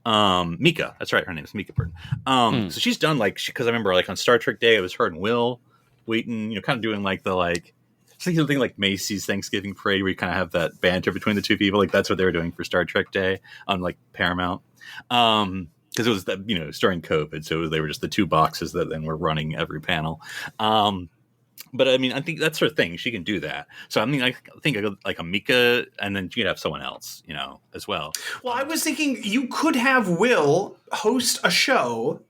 Mika, that's right. Her name is Mika Burton. So she's done because I remember on Star Trek Day, it was her and Will Wheaton, kind of doing something like Macy's Thanksgiving Parade, where you kind of have that banter between the two people. Like that's what they were doing for Star Trek Day on Paramount. Because it was that it's during COVID, so they were just the two boxes that then were running every panel. But I mean, I think that's her thing. She can do that. So I mean, I think like a Mika, and then you could have someone else, as well. Well, I was thinking you could have Will host a show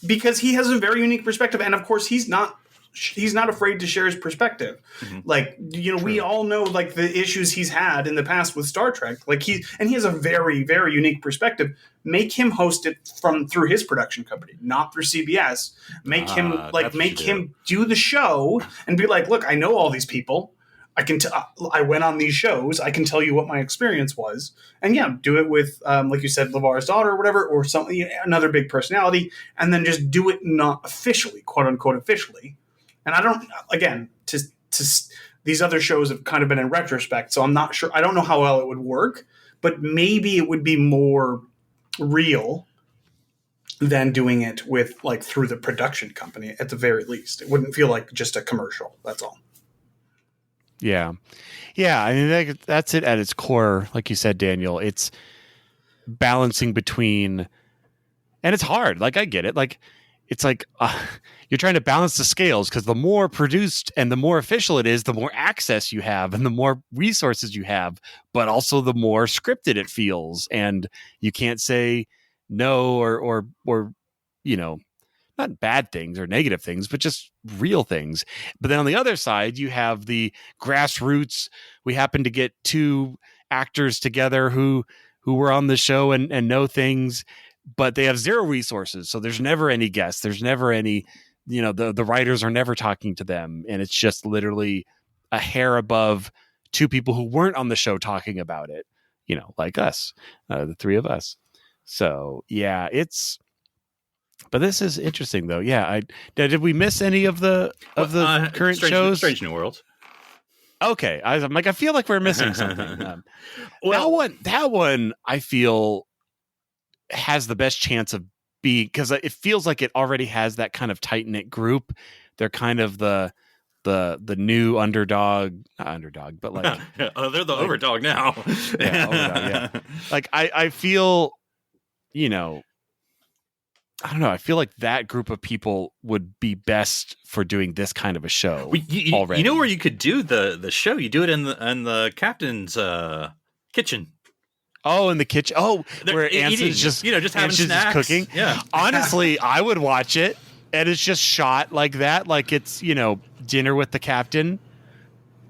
because he has a very unique perspective, and of course, he's not afraid to share his perspective. We all know the issues he's had in the past with Star Trek. He has a very, very unique perspective. Make him host it through his production company, not through CBS. Make him do the show and be like, look, I know all these people. I went on these shows. I can tell you what my experience was. And do it with, like you said, LeVar's daughter or whatever, or something, another big personality, and then just do it not officially, quote unquote, officially. And I don't, again, to these other shows have kind of been in retrospect, so I'm not sure. I don't know how well it would work, but maybe it would be more real than doing it with through the production company at the very least. It wouldn't feel like just a commercial. That's all. Yeah. I mean, that's it at its core. Like you said, Daniel, it's balancing between, and it's hard. I get it. It's you're trying to balance the scales because the more produced and the more official it is, the more access you have and the more resources you have, but also the more scripted it feels. And you can't say no or not bad things or negative things, but just real things. But then on the other side, you have the grassroots. We happen to get two actors together who were on the show and know things, but they have zero resources. So there's never any guests. There's never any, the writers are never talking to them. And it's just literally a hair above two people who weren't on the show talking about it, like us, the three of us. So yeah, but this is interesting though. Yeah. Did we miss any of the current shows? Strange New Worlds. Okay. I'm like, I feel like we're missing something. That one I feel has the best chance of being, because it feels like it already has that kind of tight knit group. They're kind of the new underdog, not underdog, but they're the overdog now. Yeah, overdog, yeah. I feel, I don't know. I feel like that group of people would be best for doing this kind of a show. Already, you know where you could do the show? You do it in the captain's kitchen. Oh, in the kitchen. Oh, where Anson's just having snacks, cooking. Yeah. Honestly, I would watch it, and it's just shot like that, like it's dinner with the captain.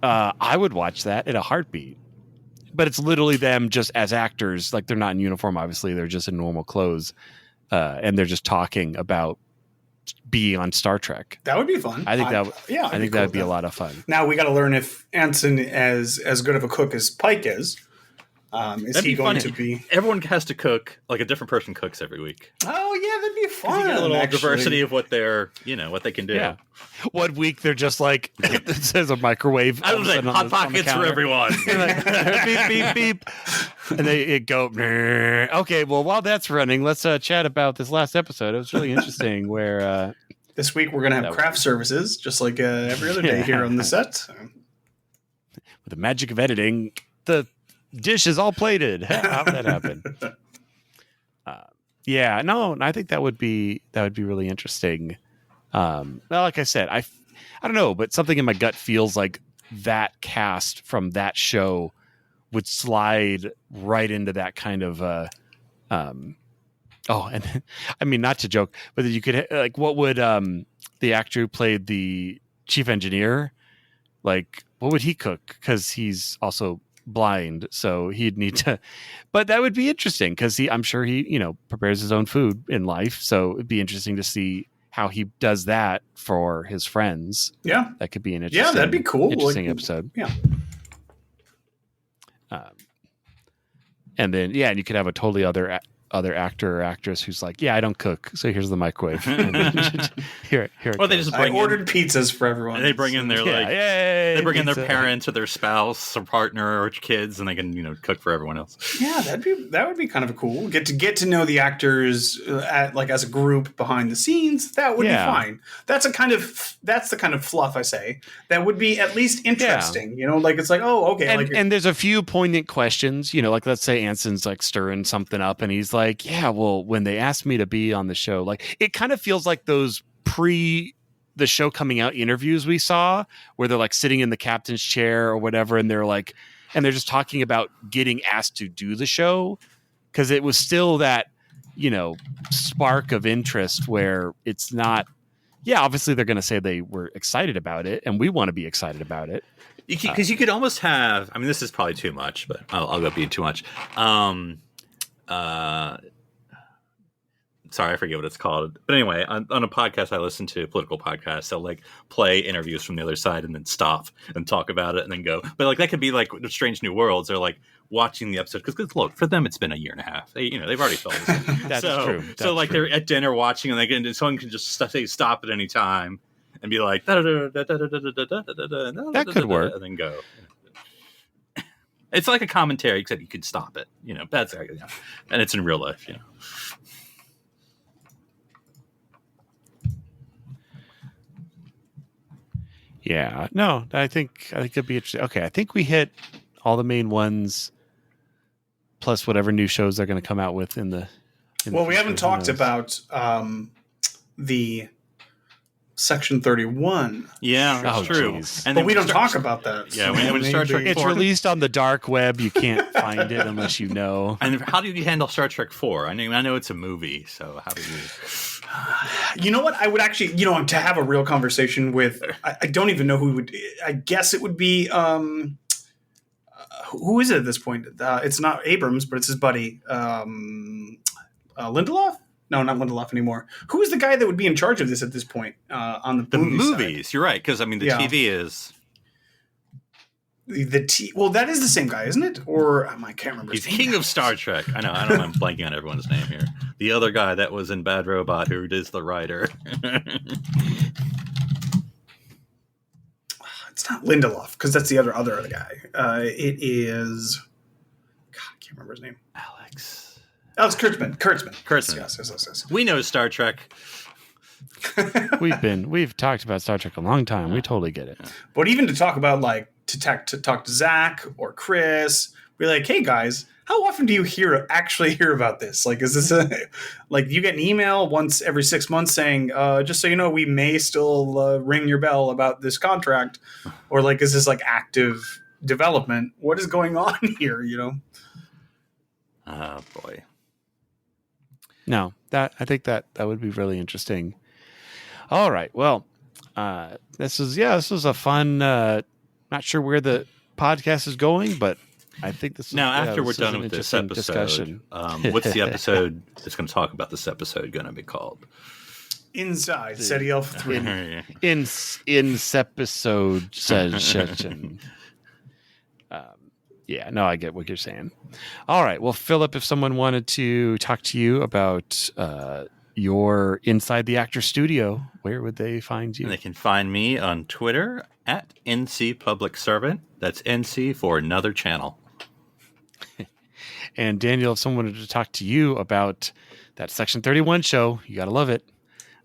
I would watch that in a heartbeat. But it's literally them just as actors, they're not in uniform. Obviously, they're just in normal clothes, and they're just talking about being on Star Trek. That would be fun. I think that would be a lot of fun. Now we got to learn if Anson is as good of a cook as Pike is. Is That'd he be going funny. to be? Everyone has to cook, like a different person cooks every week. Oh yeah, that'd be 'Cause fun. you get a little actually. diversity of what they're, what they can do. Yeah. One week they're just like it says a microwave. I was like, hot pockets for everyone. Like, beep beep beep, and it go. Okay, well while that's running, let's chat about this last episode. It was really interesting. Where This week we're gonna have craft services, just like every other day here on the set. with the magic of editing, the dish is all plated. How'd that happen? Yeah, no, I think that would be really interesting. Well, like I said, I don't know, but something in my gut feels like that cast from that show would slide right into that kind of and I mean, not to joke, but you could like, what would the actor who played the chief engineer, like, what would he cook? Because he's also blind, so he'd need to. But that would be interesting because I'm sure he prepares his own food in life, so it'd be interesting to see how he does that for his friends. Yeah, that could be an interesting. that'd be cool. Interesting episode. Yeah. And then and you could have a totally other actor or actress who's like, I don't cook, so here's the microwave. here. Or they just I ordered pizzas for everyone. They bring in their yay, they bring in their pizza. parents or their spouse or partner or kids, and they can cook for everyone else. Yeah, that would be kind of cool. Get to know the actors as a group behind the scenes. That would be fine. That's the kind of fluff I say. That would be at least interesting. Like it's like, oh, okay. And there's a few poignant questions. Like let's say Anson's like stirring something up, and he's like, yeah, well, when they asked me to be on the show, like it kind of feels like those the show coming out interviews we saw where they're like sitting in the captain's chair or whatever, and they're just talking about getting asked to do the show, because it was still that spark of interest where it's not obviously they're going to say they were excited about it, and we want to be excited about it, because you could almost have, I mean, this is probably too much, but I'll go be too much. Sorry, I forget what it's called. But anyway, on a podcast I listen to, political podcasts, they'll like play interviews from the other side and then stop and talk about it and then go. But like that could be like Strange New Worlds. They're like watching the episode because look, for them it's been a year and a half. They've already filmed this. That's true. That's so like true. they're at dinner watching and someone can just say stop at any time and be like that could work and then go. It's like a commentary, except you could stop it. That's and it's in real life. Yeah, no, I think it'd be interesting. Okay, I think we hit all the main ones, plus whatever new shows they're going to come out with in the. Well, we haven't talked about the Section 31. Yeah, that's true. Geez. And But then we don't talk about that. Yeah, when Star Trek It's 4, released on the dark web. You can't find it unless you know. And how do you handle Star Trek 4? I know it's a movie, so how do you? You know what? I would actually, to have a real conversation with. I don't even know who would. I guess it would be. Who is it at this point? It's not Abrams, but it's his buddy, Lindelof. No, not Lindelof anymore. Who is the guy that would be in charge of this at this point on the movies? Side? You're right, because I mean the TV is well, that is the same guy, isn't it? Or I can't remember. He's king of Star Trek. I know. I'm blanking on everyone's name here. The other guy that was in Bad Robot, who is the writer. It's not Lindelof because that's the other guy. It is. God, I can't remember his name. Alex Kurtzman. Yes. We know Star Trek. We've talked about Star Trek a long time. We totally get it. But even to talk about to talk to Zach or Chris, be like, hey guys, how often do you actually hear about this? Like, is this you get an email once every 6 months saying, just so you know, we may still ring your bell about this contract, or like, is this like active development? What is going on here? Oh boy. No, I think that would be really interesting. All right. Well, this was a fun, not sure where the podcast is going, but I think this is now after we're this done is an with this interesting episode. What's the episode that's going to talk about this episode going to be called? Inside SETI Alpha 3. in episode session. Yeah, no, I get what you're saying. All right. Well, Philip, if someone wanted to talk to you about your Inside the Actor Studio, where would they find you? And they can find me on Twitter at NC Public Servant. That's NC for another channel. And Daniel, if someone wanted to talk to you about that Section 31 show, you got to love it.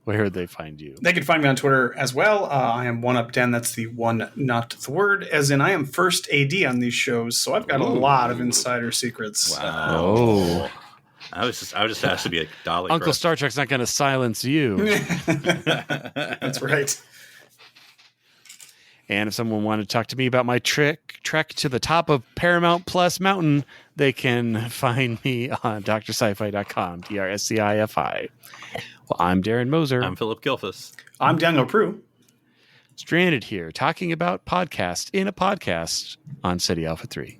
Where would they find you? They can find me on Twitter as well. I am 1UpDan. That's the one, not the word. As in, I am first AD on these shows, so I've got a lot of insider secrets. Wow. Oh. I was just asked to be a dolly. Uncle Star Trek's not going to silence you. That's right. And if someone wanted to talk to me about my trek to the top of Paramount Plus Mountain, they can find me on drsci-fi.com, DRSCIFI. Well, I'm Darren Moser. I'm Philip Gilfus. I'm Daniel Prue. Stranded here, talking about podcast in a podcast on City Alpha 3.